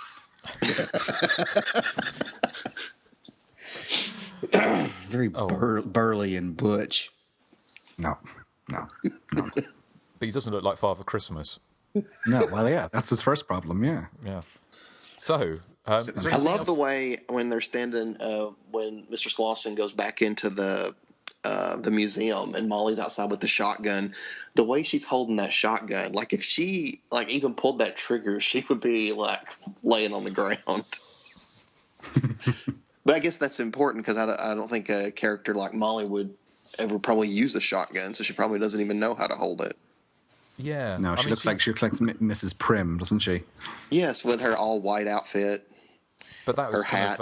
Very burly and butch. No. But he doesn't look like Father Christmas. No, well, yeah, that's his first problem, yeah. Yeah. So, I love the way when they're standing, when Mr. Slauson goes back into the museum and Molly's outside with the shotgun, the way she's holding that shotgun, like if she even pulled that trigger, she would be like laying on the ground. But I guess that's important because I don't think a character like Molly would ever probably use a shotgun, so she probably doesn't even know how to hold it. Yeah. No, she looks like Mrs. Prim, doesn't she? Yes, with her all white outfit. But that was her hat.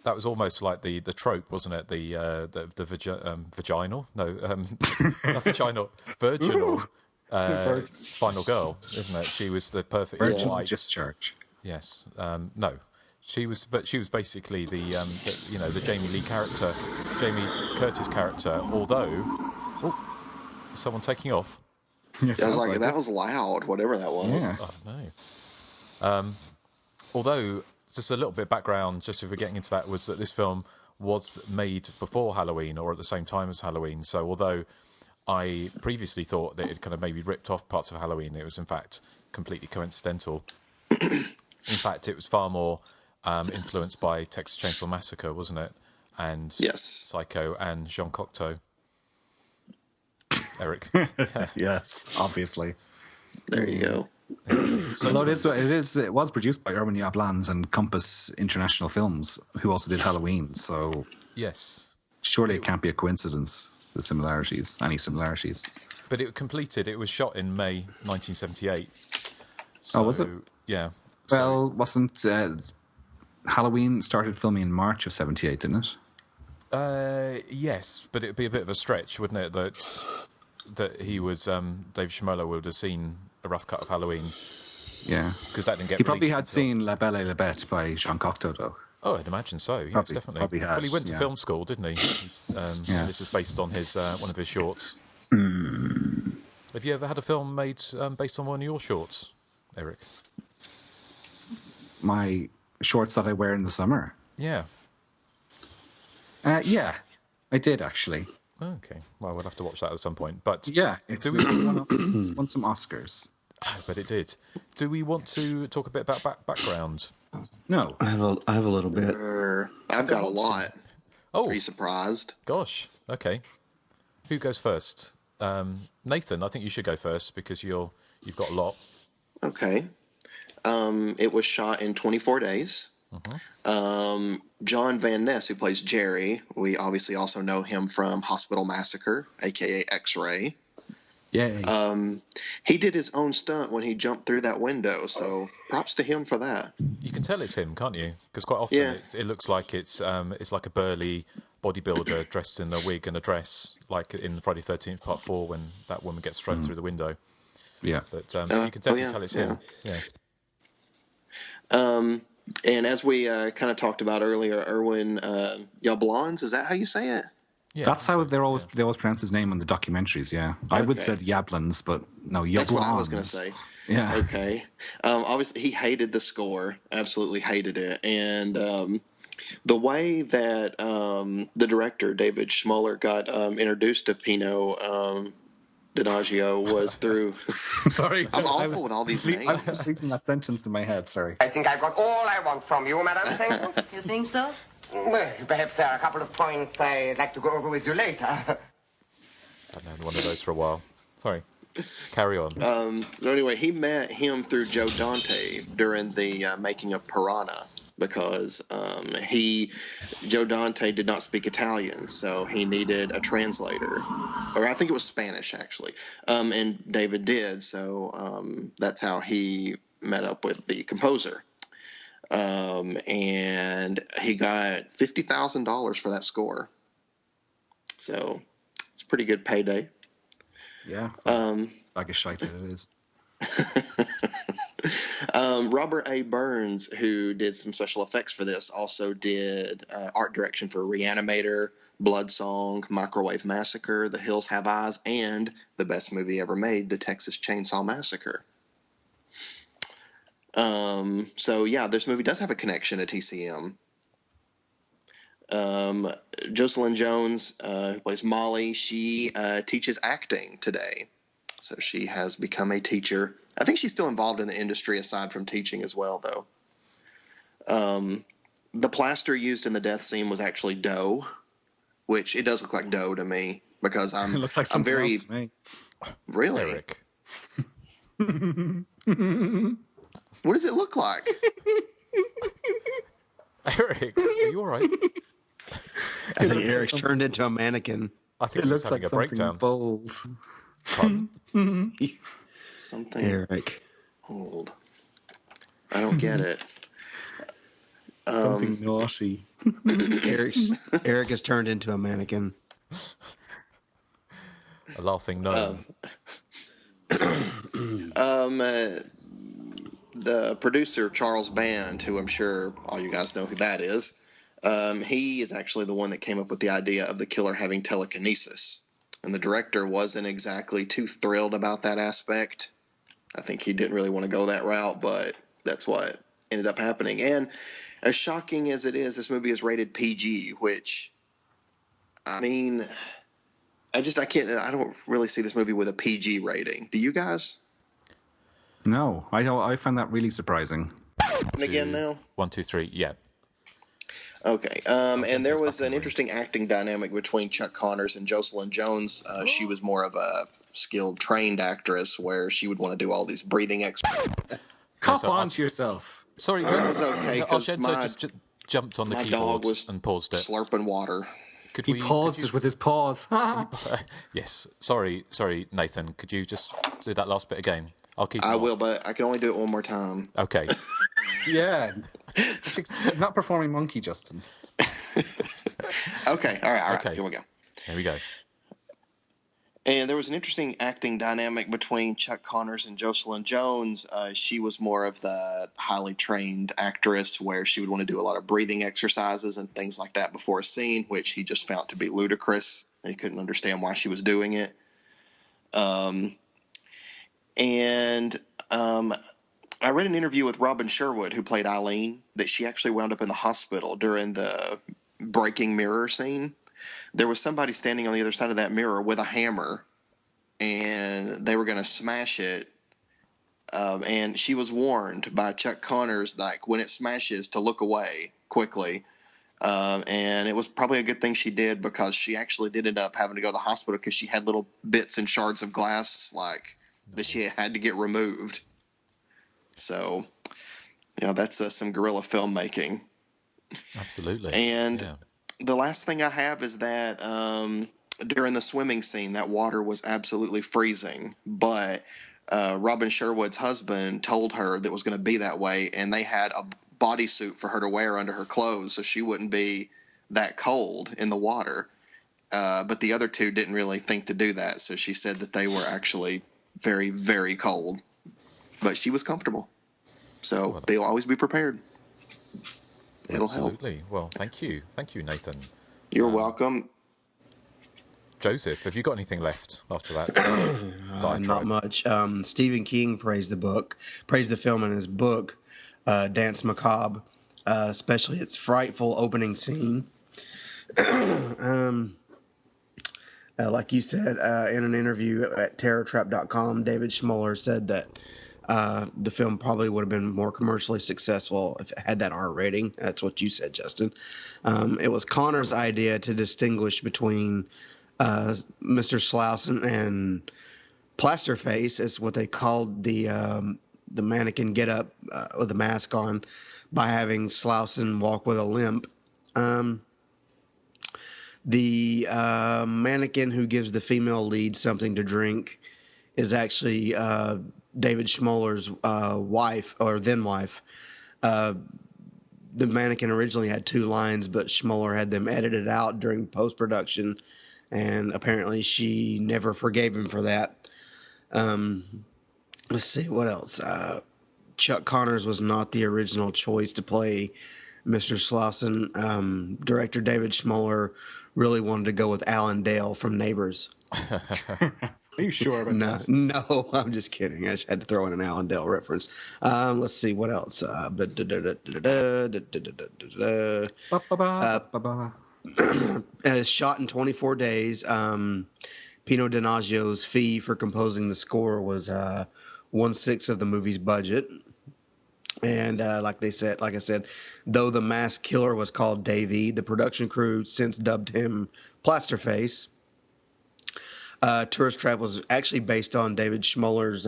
That was almost like the trope, wasn't it? The vaginal? No, not vaginal. Virginal final girl, isn't it? She was the perfect virginal discharge. Yes. No. She was basically the Jamie Lee character, Jamie Curtis character. Although, someone taking off. Yes, I was like, that was loud, whatever that was. Yeah. Oh no. Although, just a little bit of background, just if we're getting into that, was that this film was made before Halloween or at the same time as Halloween. So although I previously thought that it kind of maybe ripped off parts of Halloween, it was in fact completely coincidental. In fact, it was far more influenced by Texas Chainsaw Massacre, wasn't it? And Yes. Psycho and Jean Cocteau. Eric. Yes, obviously. There you go. So it was produced by Erwin Yablans and Compass International Films, who also did Halloween. So yes, surely it can't be a coincidence. The similarities, any similarities. But it was shot in May 1978. So, oh, was it? Yeah. Well, wasn't Halloween started filming in March of '78, didn't it? Yes, but it'd be a bit of a stretch, wouldn't it? That he was Dave Schmoller would have seen a rough cut of Halloween. Yeah, because that didn't get. He probably had seen La Belle et la Bête by Jean Cocteau, though. Oh, I'd imagine so. Yes, probably, definitely. Probably has, well, he went to film school, didn't he? This is based on his one of his shorts. Have you ever had a film made based on one of your shorts, Eric? My shorts that I wear in the summer? Yeah. Yeah, I did actually. Okay, well, we'll have to watch that at some point. But yeah, it's won some Oscars. But it did. Do we want to talk a bit about background? No, I have a little bit. I've got a lot. Oh, are you surprised? Gosh. Okay. Who goes first? Nathan, I think you should go first because you've got a lot. Okay. It was shot in 24 days. John Van Ness, who plays Jerry, we obviously also know him from Hospital Massacre, aka X-Ray. Yeah. He did his own stunt when he jumped through that window, so props to him for that. You can tell it's him, can't you? Because quite often it looks like it's like a burly bodybuilder dressed in a wig and a dress, like in Friday 13th Part 4 when that woman gets thrown through the window. Yeah. But you can definitely tell it's him. Yeah. And as we kind of talked about earlier, Erwin Yablans, is that how you say it? Yeah, that's how they always pronounce his name in the documentaries. Yeah, I would said Yablans, but no, Yablans. That's what I was going to say. Yeah. Okay. Obviously, he hated the score. Absolutely hated it. And the way that the director David Schmoller got introduced to Pino Donaggio was through. Sorry, I'm awful with all these names. I was reading that sentence in my head. Sorry. I think I've got all I want from you, Madame Tango. You think so? Well, perhaps there are a couple of points I'd like to go over with you later. I've had one of those for a while. Sorry. Carry on. So anyway, he met him through Joe Dante during the making of Piranha because Joe Dante did not speak Italian, so he needed a translator. Or I think it was Spanish, actually. And David did, so that's how he met up with the composer. And he got $50,000 for that score. So it's a pretty good payday. Yeah. Like a shite that it is. Robert A. Burns, who did some special effects for this, also did art direction for Reanimator, Blood Song, Microwave Massacre, The Hills Have Eyes, and the best movie ever made, The Texas Chainsaw Massacre. So yeah, this movie does have a connection to TCM. Jocelyn Jones, who plays Molly, she teaches acting today. So she has become a teacher. I think she's still involved in the industry aside from teaching as well, though. The plaster used in the death scene was actually dough, which it does look like dough to me because It looks like I'm something very else to me. Really. Eric. What does it look like? Eric, are you all right? I think Eric's turned into a mannequin. I think It he's looks having like a breakdown. something bold. Pardon? Something Eric. old. I don't get it. Something naughty. Eric has turned into a mannequin. A laughing no. The producer, Charles Band, who I'm sure all you guys know who that is, he is actually the one that came up with the idea of the killer having telekinesis. And the director wasn't exactly too thrilled about that aspect. I think he didn't really want to go that route, but that's what ended up happening. And as shocking as it is, this movie is rated PG, which, I mean, I don't really see this movie with a PG rating. Do you guys? No, I find that really surprising. again now? 1, 2, 3. Yeah. Okay. And there was an interesting acting dynamic between Chuck Connors and Jocelyn Jones. She was more of a skilled, trained actress, where she would want to do all these breathing exercises. Cop on to yourself. Sorry, that was okay because my just jumped on the my keyboard dog was and paused it. Slurping water. He paused it with his paws. Yes. Sorry, Nathan. Could you just do that last bit again? I'll keep. I will, but I can only do it one more time. Okay. Yeah. He's not performing monkey, Justin. Okay. All right. Okay. Here we go. Here we go. And there was an interesting acting dynamic between Chuck Connors and Jocelyn Jones. She was more of the highly trained actress, where she would want to do a lot of breathing exercises and things like that before a scene, which he just found to be ludicrous. And he couldn't understand why she was doing it. I read an interview with Robin Sherwood, who played Eileen, that she actually wound up in the hospital during the breaking mirror scene. There was somebody standing on the other side of that mirror with a hammer, and they were going to smash it. And she was warned by Chuck Connors, like, when it smashes, to look away quickly. And it was probably a good thing she did, because she actually did end up having to go to the hospital because she had little bits and shards of glass, like, that she had to get removed. So, that's some guerrilla filmmaking. Absolutely. And the last thing I have is that during the swimming scene, that water was absolutely freezing. But Robin Sherwood's husband told her that it was going to be that way, and they had a bodysuit for her to wear under her clothes so she wouldn't be that cold in the water. But the other two didn't really think to do that, so she said that they were actually very, very cold. But she was comfortable. So they'll always be prepared. It'll help. Absolutely. Well, thank you. Thank you, Nathan. You're welcome. Joseph, have you got anything left after that? Not much. Stephen King praised the film in his book, Dance Macabre, especially its frightful opening scene. Like you said, in an interview at terrortrap.com, David Schmoller said that the film probably would have been more commercially successful if it had that R rating. That's what you said, Justin. It was Connor's idea to distinguish between Mr. Slauson and Plasterface, is what they called the mannequin get-up with the mask on, by having Slauson walk with a limp. The mannequin who gives the female lead something to drink is actually David Schmoller's wife, or then wife. The mannequin originally had 2 lines, but Schmoller had them edited out during post-production, and apparently she never forgave him for that. Let's see, what else? Chuck Connors was not the original choice to play Mr. Slauson. Director David Schmoller really wanted to go with Alan Dale from Neighbors. Are you sure about that? No, I'm just kidding. I just had to throw in an Alan Dale reference. Let's see, what else? Shot in 24 days. Pino Donaggio's fee for composing the score was 1/6 of the movie's budget. And like I said, though the masked killer was called Davey, the production crew since dubbed him Plasterface. Tourist Trap was actually based on David Schmoller's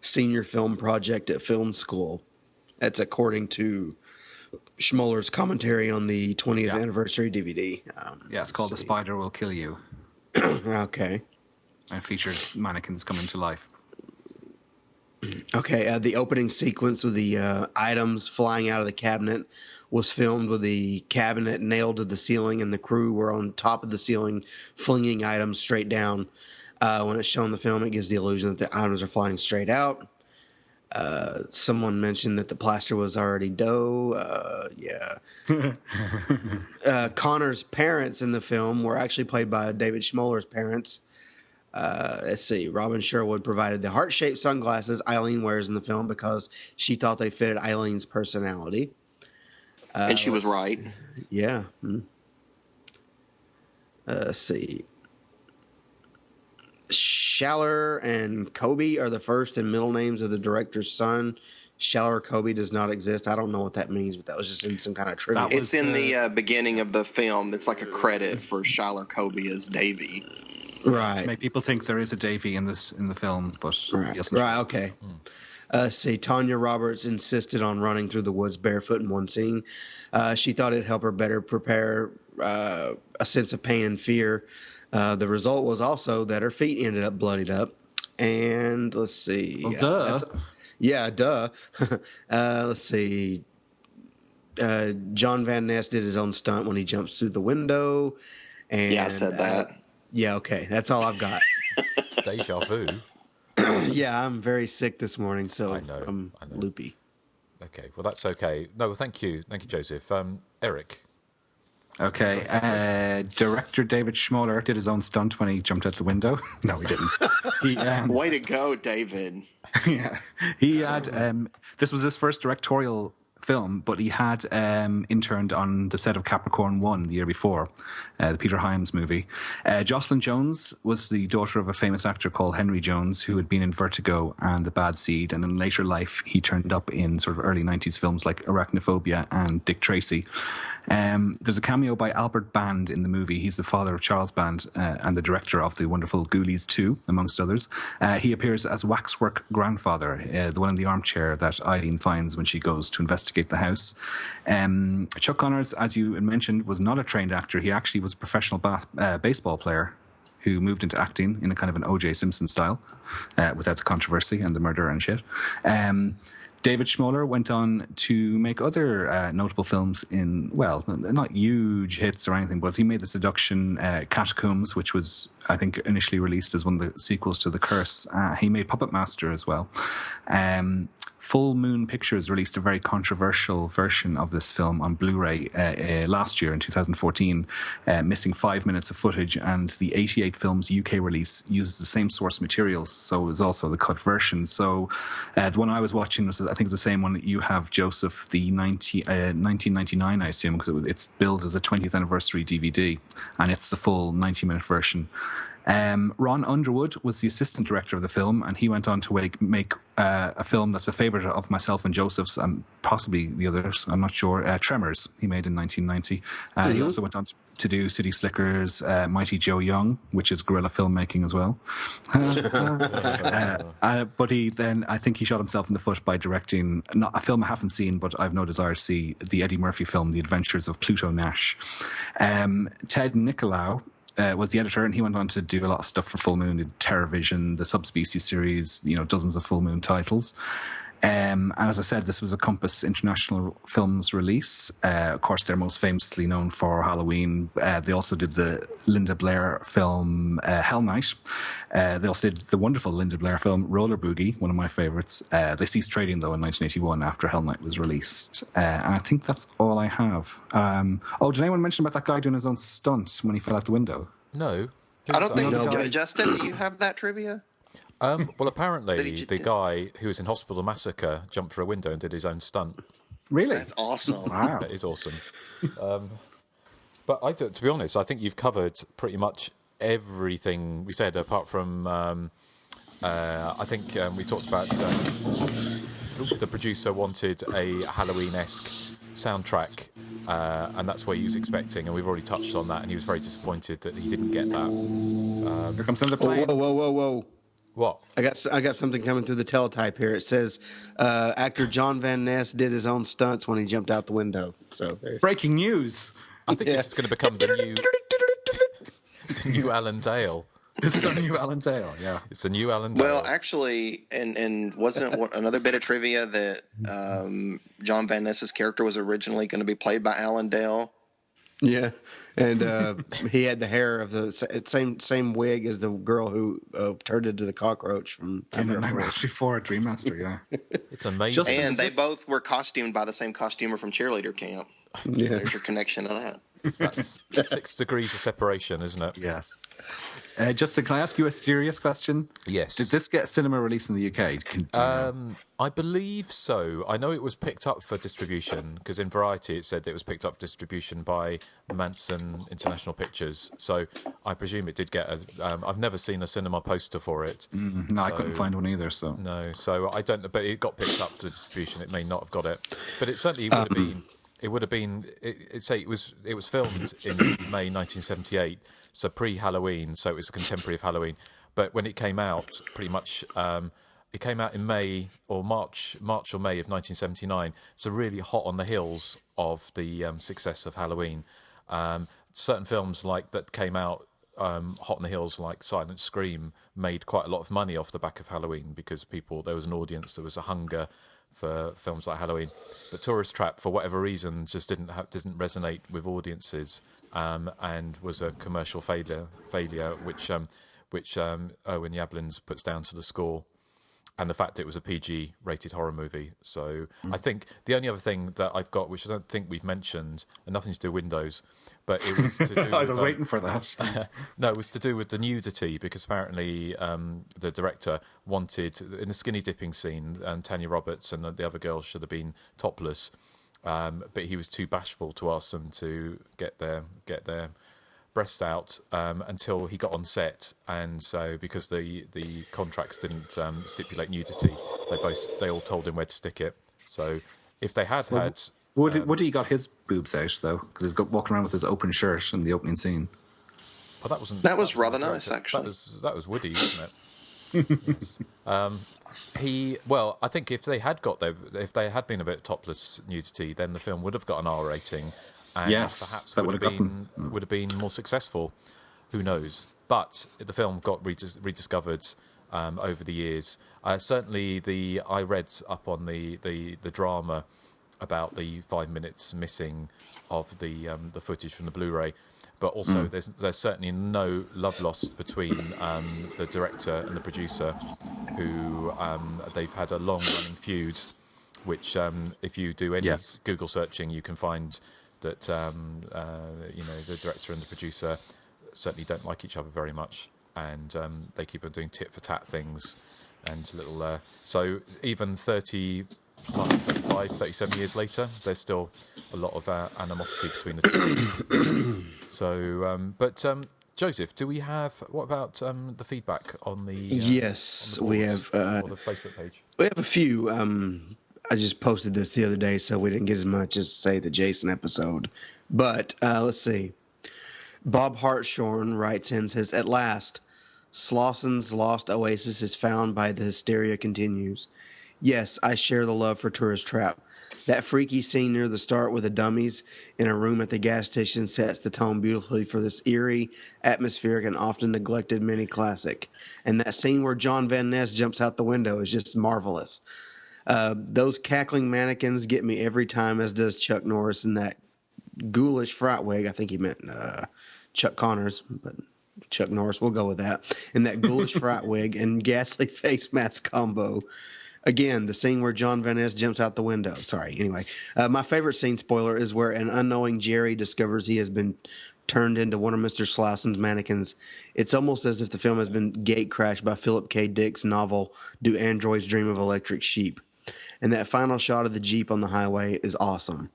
senior film project at film school. That's according to Schmoller's commentary on the 20th anniversary DVD. It's called The Spider Will Kill You. Okay. And it featured mannequins coming to life. Okay, the opening sequence with the items flying out of the cabinet was filmed with the cabinet nailed to the ceiling, and the crew were on top of the ceiling flinging items straight down. When it's shown in the film, it gives the illusion that the items are flying straight out. Someone mentioned that the plaster was already dough. Connor's parents in the film were actually played by David Schmoller's parents. Let's see. Robin Sherwood provided the heart-shaped sunglasses Eileen wears in the film because she thought they fitted Eileen's personality. And she was right. Yeah. Let's see. Schaller and Kobe are the first and middle names of the director's son, Shallow Kobe does not exist. I don't know what that means, but that was just in some kind of trivia. It's in the beginning of the film. It's like a credit for Shylar Kobe as Davy. Right. To make people think there is a Davy in the film, but right. Okay. See, Tanya Roberts insisted on running through the woods barefoot in one scene. She thought it'd help her better prepare a sense of pain and fear. The result was also that her feet ended up bloodied up. And let's see. Well, duh. Duh. Let's see. John Van Ness did his own stunt when he jumps through the window. And, yeah, I said that. Yeah, okay. That's all I've got. Deja vu. Yeah, I'm very sick this morning, so I know. I'm loopy. Okay, well, that's okay. No, well, thank you. Thank you, Joseph. Erik. Okay, director David Schmoller did his own stunt when he jumped out the window. No, he didn't. Way to go, David. Yeah, he had. This was his first directorial film, but he had interned on the set of Capricorn 1 the year before, the Peter Hyams movie. Jocelyn Jones was the daughter of a famous actor called Henry Jones, who had been in Vertigo and The Bad Seed, and in later life he turned up in sort of early 90s films like Arachnophobia and Dick Tracy. There's a cameo by Albert Band in the movie. He's the father of Charles Band and the director of the wonderful Ghoulies 2, amongst others. He appears as Waxwork Grandfather, the one in the armchair that Eileen finds when she goes to investigate the house. Chuck Connors, as you mentioned, was not a trained actor. He actually was a professional baseball player who moved into acting in a kind of an O.J. Simpson style, without the controversy and the murder and shit. David Schmoller went on to make other notable films in, well, not huge hits or anything, but he made The Seduction, Catacombs, which was, I think, initially released as one of the sequels to The Curse. He made Puppet Master as well. Full Moon Pictures released a very controversial version of this film on Blu-ray last year in 2014, missing 5 minutes of footage, and the 88 Films UK release uses the same source materials, so it was also the cut version. So the one I was watching was, I think, it's the same one that you have, Joseph, the 1999, I assume, because it's billed as a 20th anniversary DVD, and it's the full 90-minute version. Ron Underwood was the assistant director of the film, and he went on to make a film that's a favourite of myself and Joseph's, and possibly the others, I'm not sure, Tremors, he made in 1990. He also went on to do City Slickers, Mighty Joe Young, which is guerrilla filmmaking as well. But he then, I think he shot himself in the foot by directing not a film I haven't seen, but I've no desire to see, the Eddie Murphy film, The Adventures of Pluto Nash. Ted Nicolau was the editor, and he went on to do a lot of stuff for Full Moon, did TerraVision, the Subspecies series, dozens of Full Moon titles. And as I said, this was a Compass International Films release. Of course, they're most famously known for Halloween. They also did the Linda Blair film Hell Night. They also did the wonderful Linda Blair film Roller Boogie, one of my favourites. They ceased trading, though, in 1981 after Hell Night was released. And I think that's all I have. Did anyone mention about that guy doing his own stunt when he fell out the window? No. I don't think... Justin, do you have that trivia? Well, apparently the guy who was in Hospital Massacre jumped through a window and did his own stunt. Really? That's awesome. Wow. That is awesome. But to be honest, I think you've covered pretty much everything we said, apart from I think we talked about the producer wanted a Halloween-esque soundtrack, and that's what he was expecting, and we've already touched on that, and he was very disappointed that he didn't get that. Here comes another plane. Whoa. What? I got something coming through the teletype here. It says actor John Van Ness did his own stunts when he jumped out the window. So breaking news. I think this is going to become the new Alan Dale. This is a new Alan Dale, yeah. It's a new Alan Dale. Well, actually, and wasn't another bit of trivia that John Van Ness's character was originally going to be played by Alan Dale? Yeah, and he had the hair of the same wig as the girl who turned into the cockroach from Nightmare Before Dream Master. Yeah, it's amazing. And they both were costumed by the same costumer from Cheerleader Camp. Yeah. There's your connection to that. That's 6 degrees of separation, isn't it? Yes. Justin, can I ask you a serious question? Yes. Did this get cinema release in the UK? Do you know? I believe so. I know it was picked up for distribution because in Variety it said it was picked up for distribution by Manson International Pictures. So I presume it did get a. I've never seen a cinema poster for it. No, I couldn't find one either. So no, so I don't know. But it got picked up for distribution. It may not have got it, but it certainly would have been. It would have been. It was filmed in May 1978, so pre-Halloween. So it was contemporary of Halloween. But when it came out, pretty much, it came out in May or March or May of 1979. So really hot on the heels of the success of Halloween. Certain films like that came out hot on the heels, like Silent Scream, made quite a lot of money off the back of Halloween because there was an audience, there was a hunger for films like Halloween. But Tourist Trap, for whatever reason, just didn't resonate with audiences, and was a commercial failure, which Owen Yablans puts down to the score and the fact it was a PG-rated horror movie. So I think the only other thing that I've got, which I don't think we've mentioned, and nothing to do with Windows, but it was to do I was waiting for that. No, it was to do with the nudity, because apparently the director wanted, in the skinny dipping scene, Tanya Roberts and the other girls should have been topless, but he was too bashful to ask them to get their breasts out until he got on set, and so because the contracts didn't stipulate nudity, they all told him where to stick it. So if they had Woody got his boobs out though, because he's walking around with his open shirt in the opening scene. Well, that was rather nice, actually. That was Woody, wasn't it? Yes. I think if they had been a bit topless nudity, then the film would have got an R rating. And yes, perhaps that would have been more successful. Who knows? But the film got rediscovered over the years. Certainly, I read up on the drama about the 5 minutes missing of the footage from the Blu-ray. But also, there's certainly no love lost between the director and the producer, who they've had a long-running feud. Which, if you do any Google searching, you can find that the director and the producer certainly don't like each other very much, and they keep on doing tit for tat things and little. So even 30 plus 35, 37 years later, there's still a lot of animosity between the two. So, Joseph, do we have? What about the feedback on the? Yes, on the we have. or the Facebook page. We have a few. I just posted this the other day, so we didn't get as much as, say, the Jason episode. But let's see. Bob Hartshorn writes in and says, "At last, Slausson's lost oasis is found by the Hysteria continues. Yes, I share the love for Tourist Trap. That freaky scene near the start with the dummies in a room at the gas station sets the tone beautifully for this eerie, atmospheric, and often neglected mini classic. And that scene where John Van Ness jumps out the window is just marvelous. Those cackling mannequins get me every time, as does Chuck Norris in that ghoulish fright wig." I think he meant Chuck Connors, but Chuck Norris, we'll go with that. In that ghoulish fright wig and ghastly face mask combo. Again, the scene where John Van Ness jumps out the window. Sorry, anyway. My favorite scene, spoiler, is where an unknowing Jerry discovers he has been turned into one of Mr. Slausson's mannequins. It's almost as if the film has been gate crashed by Philip K. Dick's novel, Do Androids Dream of Electric Sheep? And that final shot of the Jeep on the highway is awesome.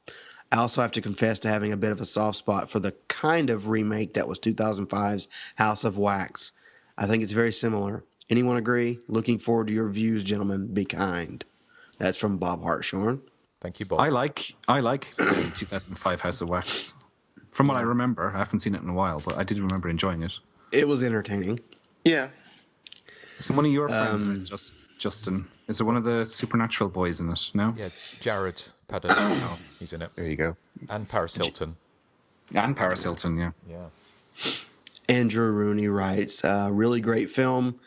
I also have to confess to having a bit of a soft spot for the kind of remake that was 2005's House of Wax. I think it's very similar. Anyone agree? Looking forward to your views, gentlemen. Be kind." That's from Bob Hartshorn. Thank you, Bob. I like the 2005 House of Wax. From what I remember, I haven't seen it in a while, but I did remember enjoying it. It was entertaining. Yeah. So one of your friends, Justin, is it one of the Supernatural boys in it? No. Yeah, Jared Paddock. He's in it. There you go. And Paris Hilton. And Paris Hilton, yeah. Yeah. Andrew Rooney writes, "Really great film.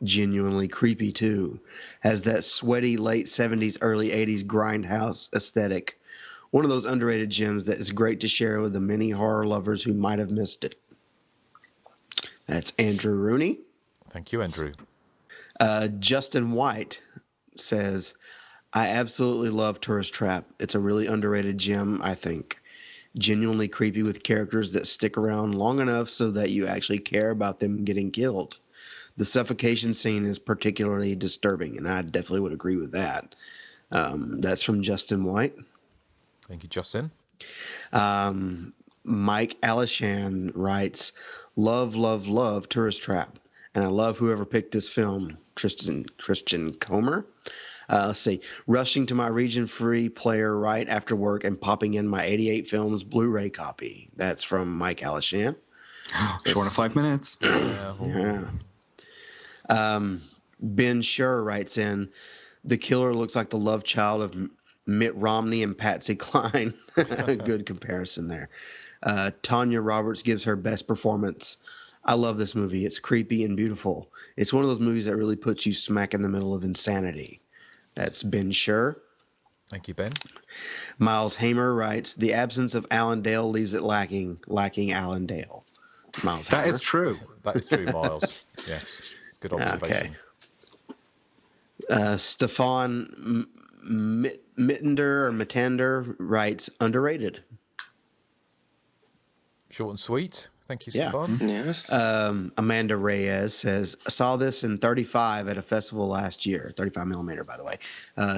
Genuinely creepy too. Has that sweaty late 70s, early 80s grindhouse aesthetic. One of those underrated gems that is great to share with the many horror lovers who might have missed it." That's Andrew Rooney. Thank you, Andrew. Justin White says, "I absolutely love Tourist Trap. It's a really underrated gem, I think. genuinely creepy with characters that stick around long enough so that you actually care about them getting killed. The suffocation scene is particularly disturbing, and I definitely would agree with that. That's from Justin White. Thank you, Justin. Mike Alishan writes, love, love, love Tourist Trap. And I love whoever picked this film, Christian Comer. Let's see. Rushing to my region-free player right after work and popping in my 88 Films Blu-ray copy. That's from Mike Alishan. Short of 5 minutes. Yeah. Ben Schur writes in, the killer looks like the love child of Mitt Romney and Patsy Cline. Good comparison there. Tanya Roberts gives her best performance. I love this movie. It's creepy and beautiful. It's one of those movies that really puts you smack in the middle of insanity. That's Ben Schur. Thank you, Ben. Miles Hamer writes, the absence of Alan Dale leaves it lacking Alan Dale. Miles Hamer. That is true. That is true, Miles. Yes. It's a good observation. Okay. Stefan Mittender writes, underrated. Short and sweet. Thank you, Yeah. Stefan. Yes. Amanda Reyes says, saw this in 35 at a festival last year. 35 millimeter, by the way.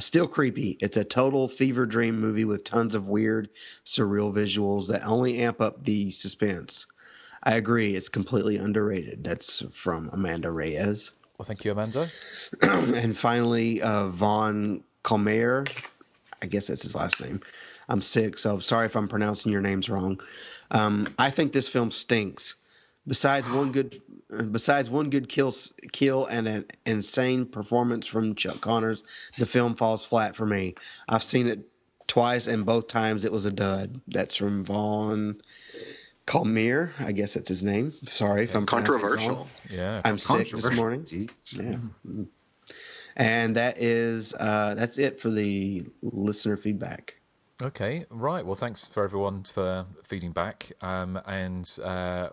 Still creepy. It's a total fever dream movie with tons of weird, surreal visuals that only amp up the suspense. I agree. It's completely underrated. That's from Amanda Reyes. Well, thank you, Amanda. And finally, Vaughn Colmayer. I guess that's his last name. I'm sick, so sorry if I'm pronouncing your names wrong. I think this film stinks. Besides one good kill and an insane performance from Chuck Connors, the film falls flat for me. I've seen it twice, and both times it was a dud. That's from Vaughn Colmayer. I guess that's his name. Sorry if I'm controversial. Yeah, I'm sick this morning. Yeah. And that's it for the listener feedback. Okay, right. Well, thanks for everyone for feeding back. And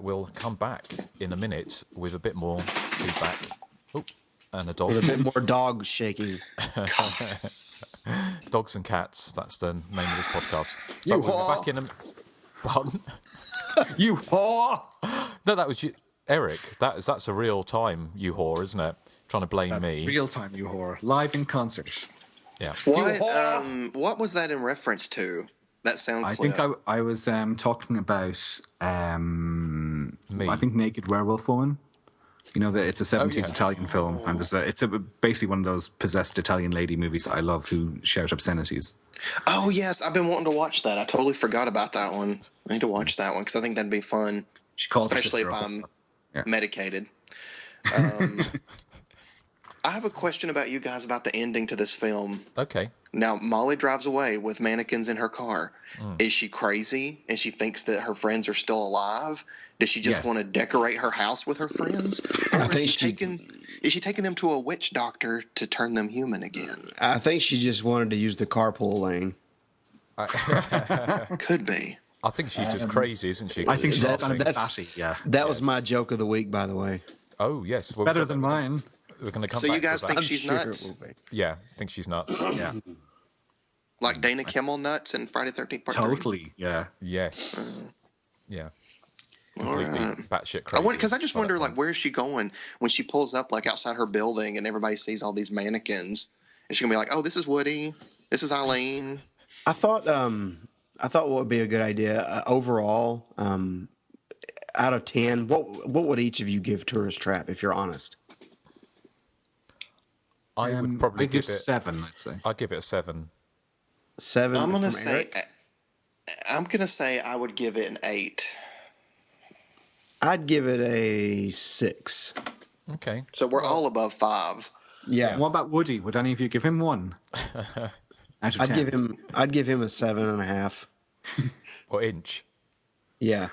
we'll come back in a minute with a bit more feedback. Oh, and a dog. With a bit more dog shaking. Dogs and cats. That's the name of this podcast. You But we'll whore. be back in a... Pardon? You whore! No, that was you. Eric, that's a real time, you whore, isn't it? Trying to blame me. Real time, you whore. Live in concert. Yeah. What was that in reference to? That sound I clip? think I was talking about Me. I think Naked Werewolf Woman. You know that it's a 70s Italian film, and it's basically one of those possessed Italian lady movies that I love who shout obscenities. Oh yes, I've been wanting to watch that. I totally forgot about that one. I need to watch that one because I think that'd be fun. She calls her especially if sister I'm Yeah. medicated. I have a question about you guys about the ending to this film. Okay. Now, Molly drives away with mannequins in her car. Is she crazy and she thinks that her friends are still alive? Does she just want to decorate her house with her friends? Or is she taking them to a witch doctor to turn them human again? I think she just wanted to use the carpool lane. Could be. I think she's just crazy, isn't she? I think she's That's- kind of that's- batty, yeah. That was my joke of the week, by the way. Oh, yes. It's better than mine. We're going to come So back you guys to think that. she's Sure it nuts? will be. Yeah, I think she's nuts. Yeah. Like Dana Kimmel nuts in Friday the 13th Part 3? Totally, yeah. Yes. Yeah. All Completely right. batshit crazy. Because I just by that wonder, like, point. where is she going when she pulls up, like, outside her building and everybody sees all these mannequins? Is she gonna be like, "Oh, this is Woody, this is Eileen"? I thought what would be a good idea overall. Out of 10, what would each of you give Tourist Trap if you're honest? I would probably I'd give give it 7, I'd say. I'd give it a 7. 7. I'm gonna from say, Eric? I would give it an 8. I'd give it a 6. Okay. So we're all above 5. Yeah, What about Woody? Would any of you give him 1? Out of 10? I'd give him a 7.5. Or inch. Yeah.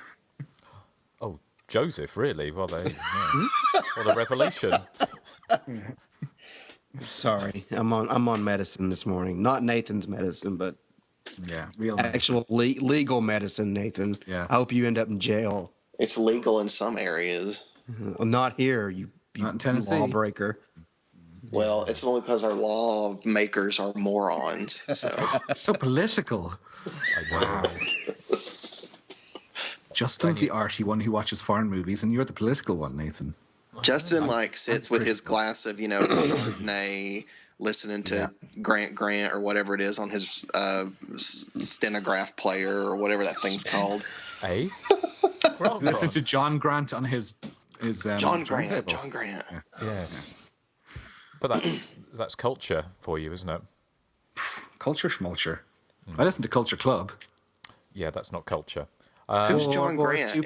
Oh, Joseph, really? Well, what a revelation. Sorry, I'm on medicine this morning. Not Nathan's medicine, but Yeah, real actual legal medicine. Nathan. Yes. I hope you end up in jail. It's legal in some areas. Well, not here, you Not in Tennessee. lawbreaker. Well, it's only because our law makers are morons. So So political. I know. Justin's the arty one who watches foreign movies, and you're the political one, Nathan. Justin sits with his glass of Chardonnay, listening to Grant or whatever it is on his stenograph player or whatever that thing's called. Hey, listen to John Grant on his John Grant. Yeah. Yes, but that's culture for you, isn't it? Culture schmulture. I listen to Culture Club. Yeah, that's not culture. Who's John Grant?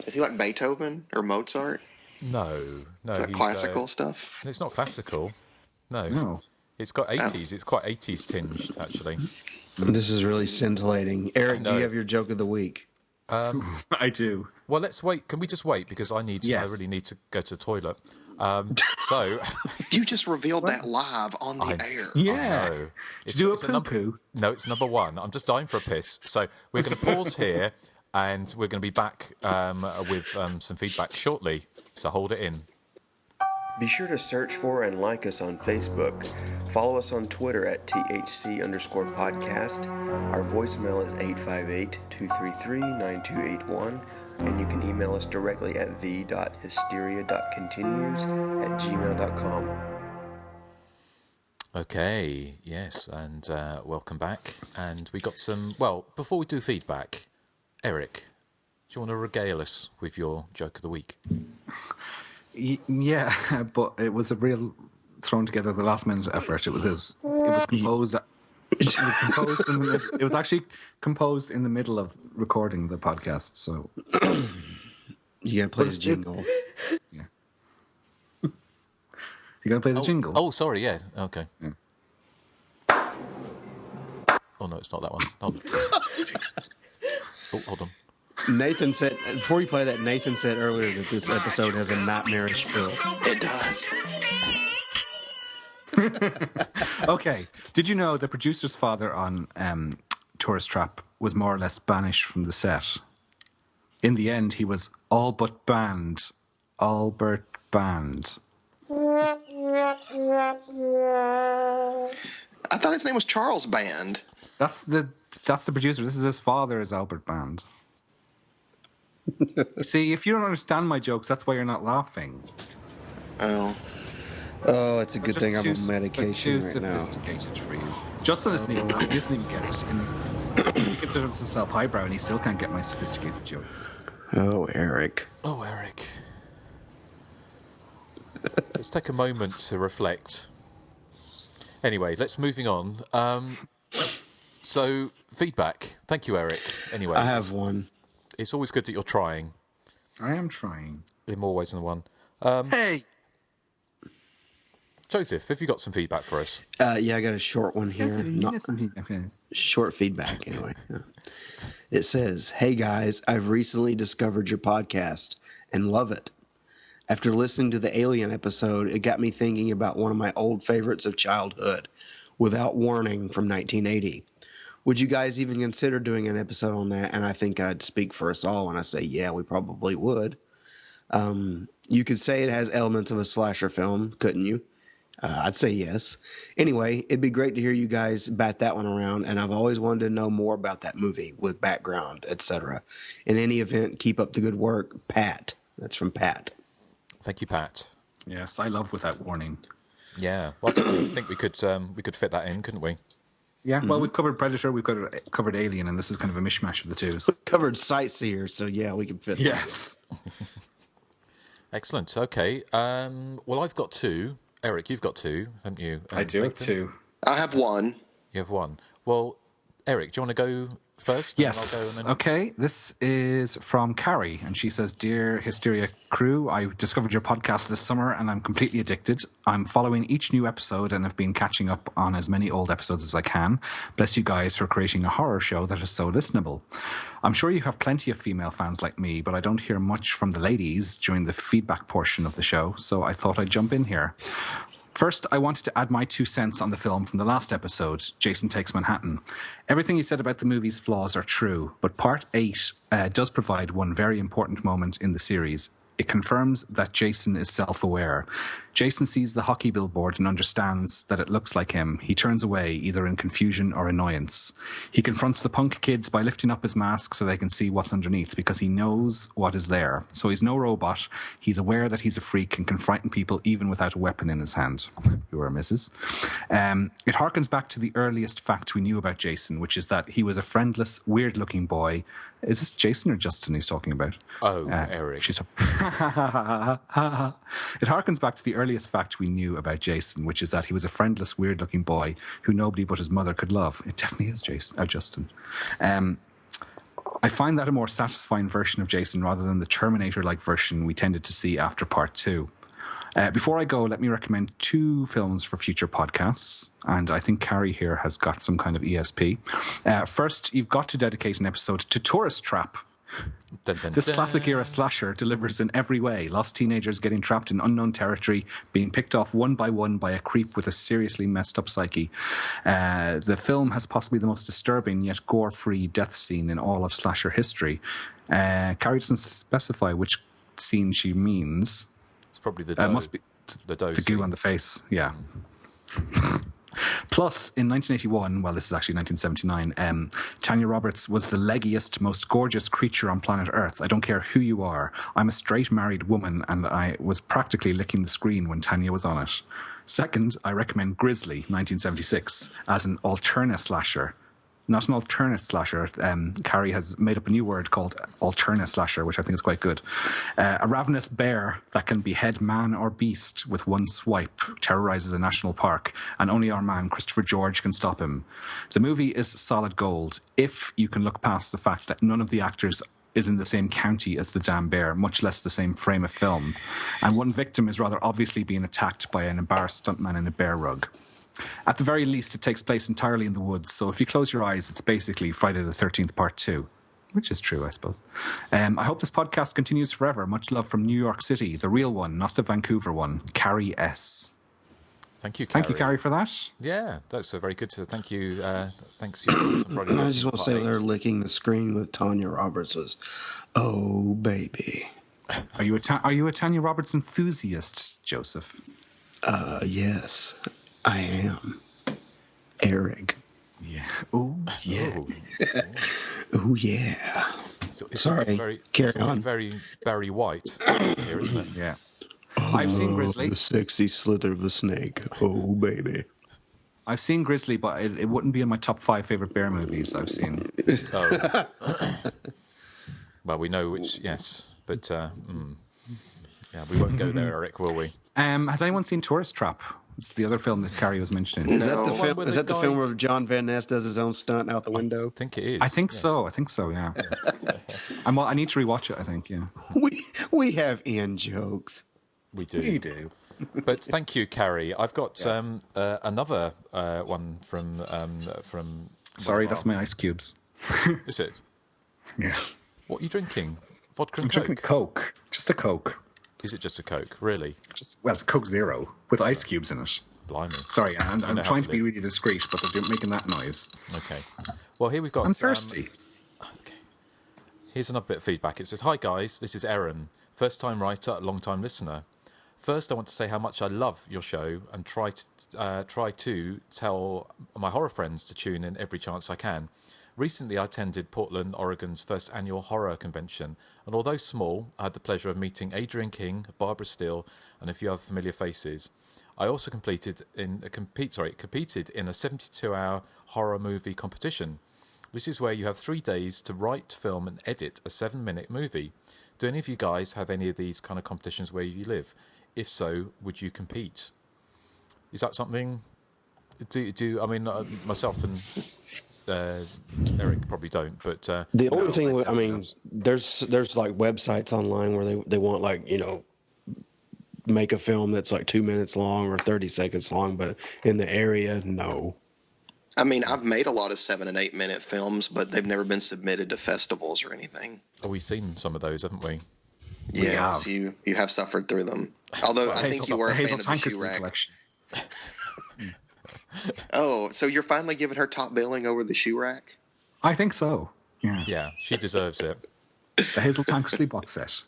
Is he like Beethoven or Mozart? No. Is that classical stuff? It's not classical. No. It's got 80s. It's quite 80s tinged, actually. This is really scintillating. Eric, do you have your joke of the week? I do. Well, let's wait. Can we just wait? Because I really need to go to the toilet. So you just revealed that live on the air. Yeah. I know. To do a poo-poo. No, it's number one. I'm just dying for a piss. So we're going to pause here, and we're going to be back with some feedback shortly. So hold it in. Be sure to search for and like us on Facebook. Follow us on Twitter at THC_podcast. Our voicemail is 858-233-9281. And you can email us directly at the.hysteria.continues@gmail.com. Okay, yes, and welcome back. And we got some... Well, before we do feedback, Erik, do you want to regale us with your joke of the week? Yeah, but it was a real thrown together the last minute effort. It was composed. It was actually composed in the middle of recording the podcast. So you gotta play the jingle. Yeah. You gotta play the jingle. Oh, sorry. Yeah. Okay. Yeah. Oh no, it's not that one. Hold on. Nathan said, before you play that, Nathan said earlier that this episode has a nightmarish feel. It does. Okay. Did you know the producer's father on Tourist Trap was more or less banished from the set? In the end, he was all but banned. Albert banned. I thought his name was Charles Band. That's the producer. This is his father is Albert Band. See, if you don't understand my jokes, that's why you're not laughing. Oh, it's a good thing I'm on medication too right now. sophisticated for you. Justin doesn't even get it. He considers himself highbrow, and he still can't get my sophisticated jokes. Oh, Erik. Let's take a moment to reflect. Anyway, let's moving on. So, feedback. Thank you, Erik. Anyway, I have one. It's always good that you're trying. I am trying. In more ways than one. Hey! Joseph, have you got some feedback for us? Yeah, I got a short one here. Short feedback, anyway. It says, "Hey guys, I've recently discovered your podcast and love it. After listening to the Alien episode, it got me thinking about one of my old favorites of childhood, Without Warning from 1980. Would you guys even consider doing an episode on that?" And I think I'd speak for us all when I say, yeah, we probably would. You could say it has elements of a slasher film, couldn't you? I'd say yes. Anyway, it'd be great to hear you guys bat that one around, and I've always wanted to know more about that movie with background, etc. In any event, keep up the good work, Pat. That's from Pat. Thank you, Pat. Yes, I love Without Warning. Yeah, well, I definitely think we could fit that in, couldn't we? Yeah, well, we've covered Predator, we've covered Alien, and this is kind of a mishmash of the two. So. We covered Sightseer, so yeah, we can fit that. Yes. Excellent. Okay. Well, I've got two. Erik, you've got two, haven't you? I do have two. I have one. You have one. Well, Erik, do you want to go first? Yes. Okay. This is from Carrie, and she says, "Dear Hysteria crew, I discovered your podcast this summer, and I'm completely addicted. I'm following each new episode and have been catching up on as many old episodes as I can. Bless you guys for creating a horror show that is so listenable. I'm sure you have plenty of female fans like me, but I don't hear much from the ladies during the feedback portion of the show, so I thought I'd jump in here. First, I wanted to add my 2 cents on the film from the last episode, Jason Takes Manhattan. Everything you said about the movie's flaws are true, but Part 8 does provide one very important moment in the series. It confirms that Jason is self-aware. Jason sees the hockey billboard and understands that it looks like him. He turns away, either in confusion or annoyance. He confronts the punk kids by lifting up his mask so they can see what's underneath, because he knows what is there. So he's no robot. He's aware that he's a freak and can frighten people even without a weapon in his hand. Who are misses. It harkens back to the earliest fact we knew about Jason, which is that he was a friendless, weird-looking boy. Is this Jason or Justin he's talking about? Oh, Erik. It harkens back to the earliest fact we knew about Jason, which is that he was a friendless, weird-looking boy who nobody but his mother could love. It definitely is Justin. I find that a more satisfying version of Jason rather than the Terminator-like version we tended to see after Part 2. Before I go, let me recommend 2 films for future podcasts, and I think Carrie here has got some kind of ESP. First, you've got to dedicate an episode to Tourist Trap. Dun, dun, This dun. classic era slasher delivers in every way. Lost teenagers getting trapped in unknown territory, being picked off one by one by a creep with a seriously messed up psyche. The film has possibly the most disturbing yet gore-free death scene in all of slasher history. Carrie doesn't specify which scene she means. It's probably the dough. Must be the dough the goo scene. on the face. Yeah. Plus, in 1981, well, this is actually 1979, Tanya Roberts was the leggiest, most gorgeous creature on planet Earth. I don't care who you are. I'm a straight married woman, and I was practically licking the screen when Tanya was on it. Second, I recommend Grizzly, 1976, as an alternate slasher. Not an alternate slasher. Carrie has made up a new word called alternate slasher, which I think is quite good. A ravenous bear that can behead man or beast with one swipe terrorizes a national park, and only our man Christopher George can stop him. The movie is solid gold, if you can look past the fact that none of the actors is in the same county as the damn bear, much less the same frame of film. And one victim is rather obviously being attacked by an embarrassed stuntman in a bear rug. At the very least, it takes place entirely in the woods, so if you close your eyes, it's basically Friday the 13th Part 2, which is true, I suppose. I hope this podcast continues forever. Much love from New York City, the real one, not the Vancouver one, Carrie S. Thank you, Carrie. Thank you, Carrie, for that. Yeah, that's very good. Thank you. Thanks. I just want to say they're licking the screen with Tanya Roberts was, oh, baby. Are you a Tanya Roberts enthusiast, Joseph? Yes. I am. Erik. Yeah. Oh, yeah. Oh, yeah. Sorry. Carry on. Very Barry White here, isn't it? Yeah. I've seen Grizzly. The sexy slither of a snake. Oh, baby. I've seen Grizzly, but it wouldn't be in my top 5 favorite bear movies I've seen. Oh. Well, we know which, yes. But, yeah, we won't go there, Erik, will we? Has anyone seen Tourist Trap? It's the other film that Carrie was mentioning. Is that the film where John Van Ness does his own stunt out the window? I think it is. I think so, yeah. I need to rewatch it, I think, yeah. We have in jokes. We do. We do. But thank you, Carrie. I've got another one from. Sorry, that's my ice cubes. Is it? Yeah. What are you drinking? Vodka and I'm drinking Coke. Just a Coke. Is it just a Coke? Really? Well, it's Coke Zero with ice cubes in it. Blimey. Sorry, I'm trying to be really discreet, but they're making that noise. Okay. Well, here we've got... I'm thirsty. Okay. Here's another bit of feedback. It says, "Hi guys, this is Erin, first-time writer, long-time listener. First, I want to say how much I love your show and try to tell my horror friends to tune in every chance I can. Recently, I attended Portland, Oregon's first annual horror convention, and although small, I had the pleasure of meeting Adrian King, Barbara Steele, and a few other familiar faces. I also competed in a 72-hour horror movie competition. This is where you have 3 days to write, film, and edit a 7-minute movie. Do any of you guys have any of these kind of competitions where you live? If so, would you compete?" Is that something? I mean, myself and Erik probably don't, but the only thing, I mean, there's like websites online where they want, like, you know, make a film that's like 2 minutes long or 30 seconds long, but in the area, no. I mean, I've made a lot of 7 and 8 minute films, but they've never been submitted to festivals or anything. Oh, we've seen some of those, haven't we? Yeah, so you have suffered through them. Although I think you were a fan of the shoe rack. Collection. Oh, so you're finally giving her top billing over the shoe rack? I think so. Yeah. Yeah, she deserves it. The Hazel Tankersley box set.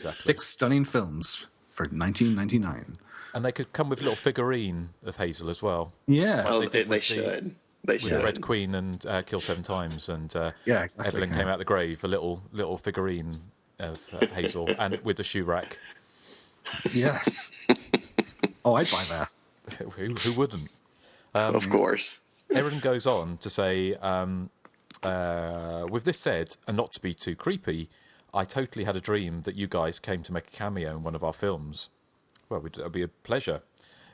Exactly. 6 stunning films for 1999. And they could come with a little figurine of Hazel as well. Yeah. Oh, Like did they with should. They with should. the Red Queen and Kill 7 Times, and Yeah, exactly, Evelyn came out of the grave, a little figurine of Hazel, and with the shoe rack. Yes. Oh, I'd buy that. Who wouldn't? Of course. Erin goes on to say, with this said, and not to be too creepy, I totally had a dream that you guys came to make a cameo in one of our films. Well, it would be a pleasure.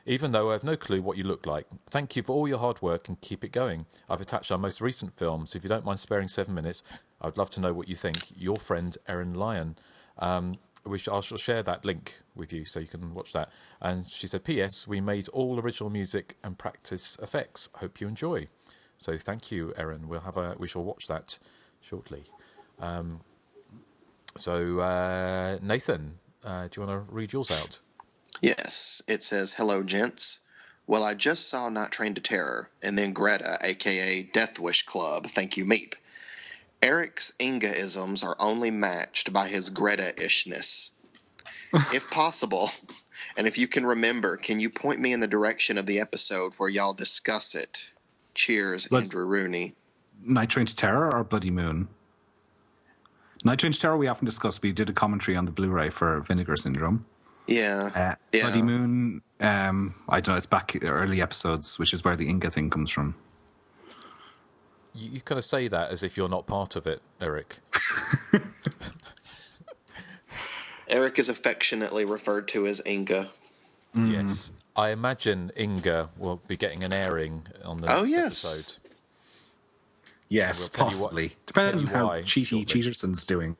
Even though I have no clue what you look like. Thank you for all your hard work and keep it going. I've attached our most recent film, so if you don't mind sparing 7 minutes, I would love to know what you think. Your friend, Erin Lyon. I shall share that link with you so you can watch that. And she said, P.S. We made all original music and practice effects. Hope you enjoy. So thank you, Erin. We shall watch that shortly. So Nathan, do you want to read yours out? Yes, it says, hello, gents. Well, I just saw Not Trained to Terror, and then Greta, a.k.a. Death Wish Club, thank you, Meep. Eric's Inga-isms are only matched by his Greta-ishness. If possible, and if you can remember, can you point me in the direction of the episode where y'all discuss it? Cheers, Andrew Rooney. Night Train to Terror or Bloody Moon? Night Train to Terror we often discussed. We did a commentary on the Blu-ray for Vinegar Syndrome. Yeah. Bloody Moon, I don't know, it's back early episodes, which is where the Inga thing comes from. You kind of say that as if you're not part of it, Erik. Erik is affectionately referred to as Inga. Yes. I imagine Inga will be getting an airing on the next episode. Yes, We'll tell you possibly. Depends on how why Cheaterson's doing.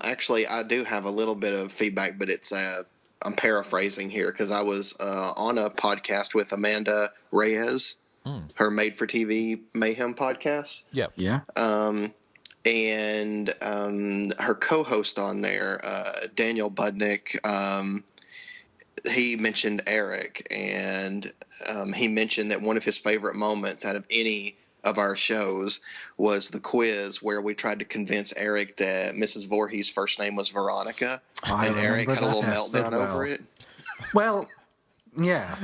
Actually, I do have a little bit of feedback, but it's I'm paraphrasing here because I was on a podcast with Amanda Reyes, her Made for TV Mayhem podcast. Yeah. Yeah. And her co-host on there, Daniel Budnick, he mentioned Erik, and he mentioned that one of his favorite moments out of any of our shows was the quiz where we tried to convince Erik that Mrs. Voorhees' first name was Veronica, and Erik had a little meltdown over it. Well, yeah.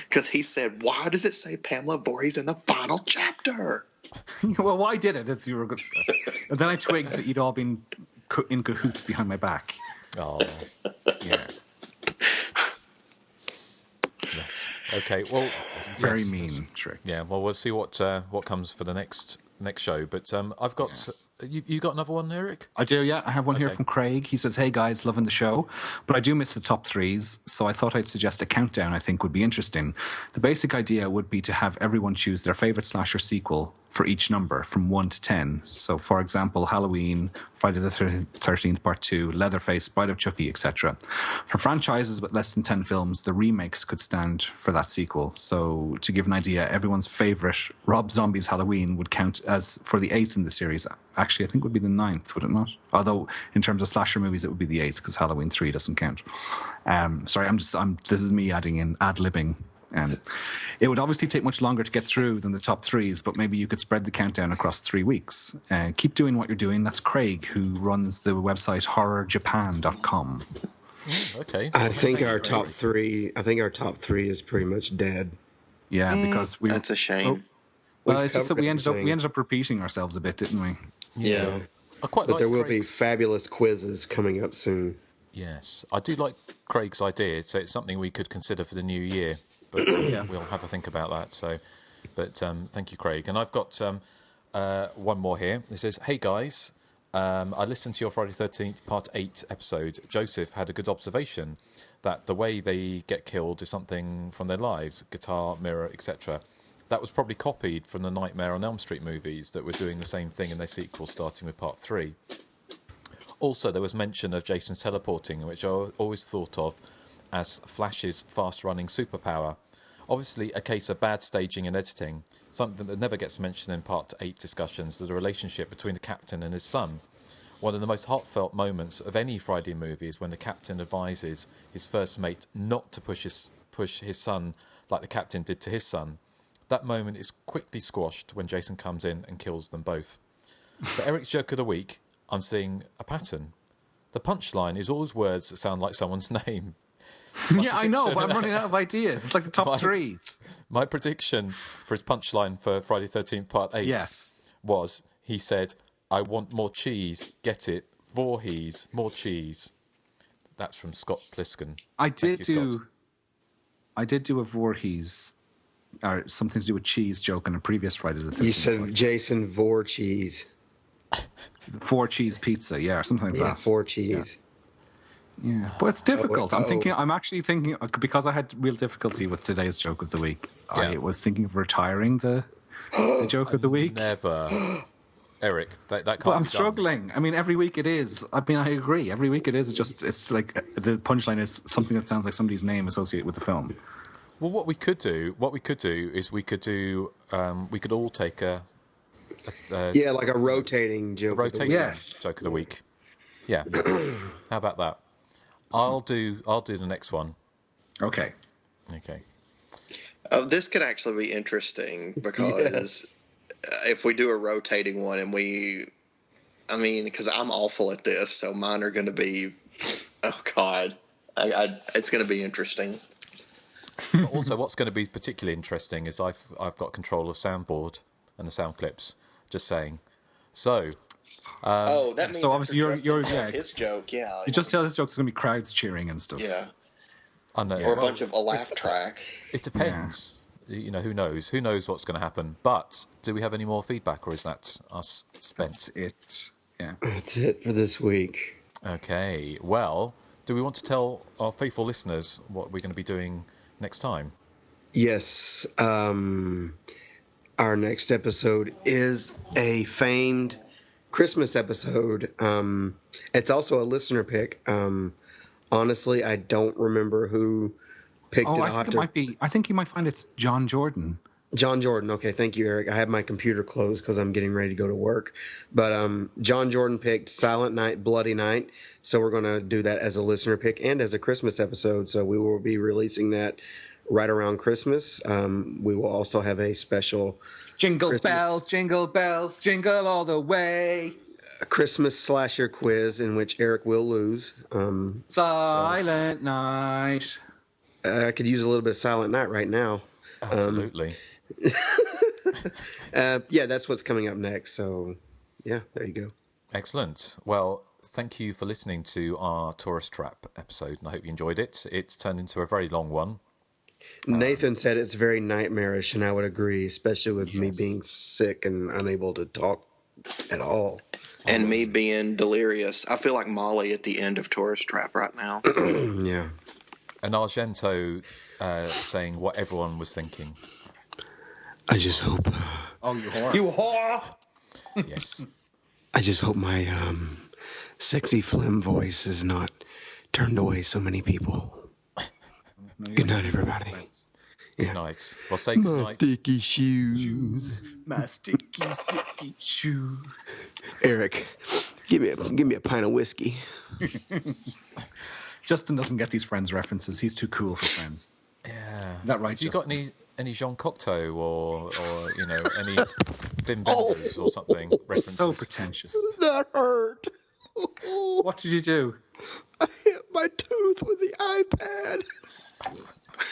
Because he said, why does it say Pamela Voorhees in the final chapter? Well, why did it if you were good? And then I twigged that you'd all been in cahoots behind my back. Oh. Yeah. Yes. Okay. Well, very mean trick. Yeah. Well, we'll see what comes for the next show. But I've got you got another one, Erik? I do. Yeah, I have one here from Craig. He says, "Hey guys, loving the show, but I do miss the top threes, so I thought I'd suggest a countdown. I think would be interesting. The basic idea would be to have everyone choose their favorite slasher sequel for each number from 1 to 10. So, for example, Halloween, Friday the 13th Part 2, Leatherface, Bride of Chucky, etc. For franchises with less than 10 films, the remakes could stand for that sequel. So, to give an idea, everyone's favorite Rob Zombie's Halloween would count as for the 8th in the series. Actually, I think it would be the 9th, would it not? Although, in terms of slasher movies, it would be the 8th because Halloween 3 doesn't count. Sorry, this is me adding in ad-libbing. It would obviously take much longer to get through than the top threes, but maybe you could spread the countdown across 3 weeks. Keep doing what you're doing. That's Craig, who runs the website horrorjapan.com. Okay. I think our top three is pretty much dead. Yeah, because that's a shame. Well, it's just that we ended up repeating ourselves a bit, didn't we? Yeah. I quite but like there will Craig's... be fabulous quizzes coming up soon. Yes, I do like Craig's idea. So it's something we could consider for the new year, but we'll have a think about that. So, but thank you, Craig. And I've got one more here. It says, "Hey guys, I listened to your Friday 13th Part 8 episode. Joseph had a good observation that the way they get killed is something from their lives, guitar, mirror, etc. That was probably copied from the Nightmare on Elm Street movies that were doing the same thing in their sequel, starting with Part 3. Also, there was mention of Jason's teleporting, which I always thought of as Flash's fast-running superpower. Obviously, a case of bad staging and editing. Something that never gets mentioned in Part 8 discussions is the relationship between the captain and his son. One of the most heartfelt moments of any Friday movie is when the captain advises his first mate not to push his son like the captain did to his son. That moment is quickly squashed when Jason comes in and kills them both. For Erik's joke of the week, I'm seeing a pattern. The punchline is always words that sound like someone's name. Yeah, I know, but I'm running out of ideas. It's like the top threes. My prediction for his punchline for Friday 13th Part 8 was, he said, I want more cheese, get it, Voorhees, more cheese. That's from Scott Pliskin. I did do a Voorhees, or something to do with cheese joke on a previous Friday the 13th. You said Jason Voorhees. 4 cheese pizza, yeah, or something like that. 4 cheese. Yeah, but it's difficult. I'm actually thinking, because I had real difficulty with today's joke of the week. I was thinking of retiring the joke of the week. Never. Eric, that can't But I'm be done. struggling. I mean, every week it is. I mean, I agree. Every week it is. It's like the punchline is something that sounds like somebody's name associated with the film. Well, what we could do is we could all take a like a rotating joke. Joke of the week. Yeah. How about that? I'll do the next one. Okay. Oh, this could actually be interesting because if we do a rotating one and because I'm awful at this, so mine are going to be, oh God, it's going to be interesting. But also, what's going to be particularly interesting is I've got control of soundboard and the sound clips. Just saying. So. That means so obviously you're his joke. Yeah. You just tell his jokes. There's going to be crowds cheering and stuff. Yeah. I know. Or a bunch of a laugh track. It depends. Yeah. Who knows? Who knows what's going to happen? But do we have any more feedback, or is that us spent? That's it. Yeah. That's it for this week. Okay. Well, do we want to tell our faithful listeners what we're going to be doing next time? Yes. Our next episode is a famed Christmas episode. It's also a listener pick. Honestly, I don't remember who picked it. I think you might find it's John Jordan. John Jordan. Okay, thank you, Eric. I have my computer closed because I'm getting ready to go to work. But John Jordan picked Silent Night, Bloody Night. So we're going to do that as a listener pick and as a Christmas episode. So we will be releasing that right around Christmas. We will also have a special Jingle bells, jingle all the way. A Christmas slasher quiz in which Eric will lose. Silent Night. I could use a little bit of Silent Night right now. Absolutely. That's what's coming up next. So, yeah, there you go. Excellent. Well, thank you for listening to our Tourist Trap episode, and I hope you enjoyed it. It's turned into a very long one. Nathan said it's very nightmarish, and I would agree, especially with me being sick and unable to talk at all. And me being delirious. I feel like Molly at the end of Tourist Trap right now. Yeah. And Argento saying what everyone was thinking. I just hope... Oh, you whore. You whore! Yes. I just hope my sexy phlegm voice has not turned away so many people. Good night, everybody. Good night. Well, say good night. My sticky shoes. My sticky shoes. Eric, give me a pint of whiskey. Justin doesn't get these Friends references. He's too cool for Friends. Yeah. Is that right? Have you got any Jean Cocteau or any Vim Vendors or something references? So pretentious. That hurt. What did you do? I hit my tooth with the iPad.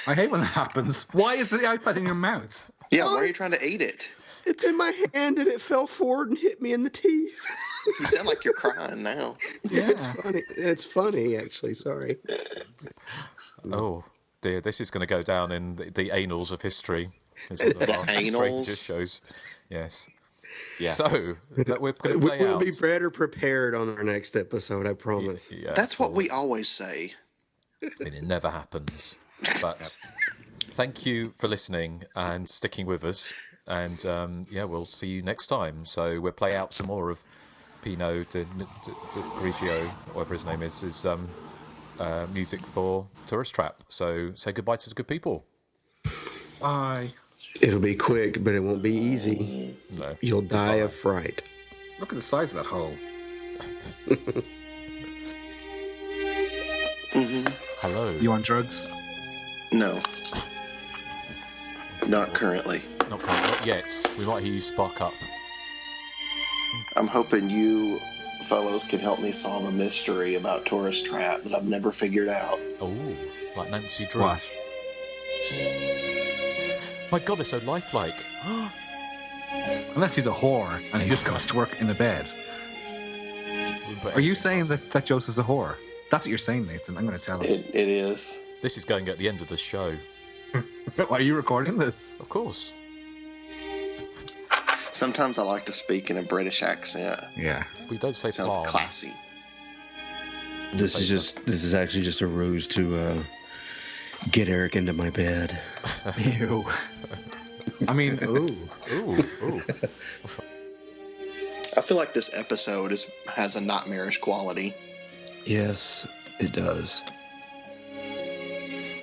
I hate when that happens. Why is the iPad in your mouth? Yeah, why are you trying to eat it? It's in my hand and it fell forward and hit me in the teeth. You sound like you're crying now. Yeah. It's funny. It's funny, actually. Sorry. Oh, dear. This is going to go down in the annals of history. The annals? Shows. Yes. Yeah. So, we're going to play We'll be better prepared on our next episode, I promise. Yeah, that's what we always say. And it never happens. But thank you for listening and sticking with us. And, we'll see you next time. So we'll play out some more of Pinot de Grigio, whatever his name is music for Tourist Trap. So say goodbye to the good people. Bye. It'll be quick, but it won't be easy. No. You'll die of fright. Look at the size of that hole. Hello. You on drugs? No. Not currently. Not yet. We might hear you spark up. I'm hoping you fellows could help me solve a mystery about Tourist Trap that I've never figured out. Oh, like Nancy Drew. What? My God, they're so lifelike. Unless he's a whore and he just goes to work in a bed. Are you saying that Joseph's a whore? That's what you're saying, Nathan. I'm going to tell him. It is. This is going at the end of the show. Why are you recording this? Of course. Sometimes I like to speak in a British accent. Yeah. We don't say Sounds palm. classy. This is actually just a ruse to get Eric into my bed. Ew. I mean, ooh. Ooh. I feel like this episode has a nightmarish quality. Yes, it does.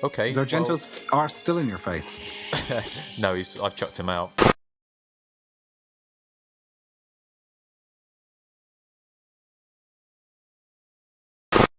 Okay. Is Argento's arse still in your face? No, I've chucked him out.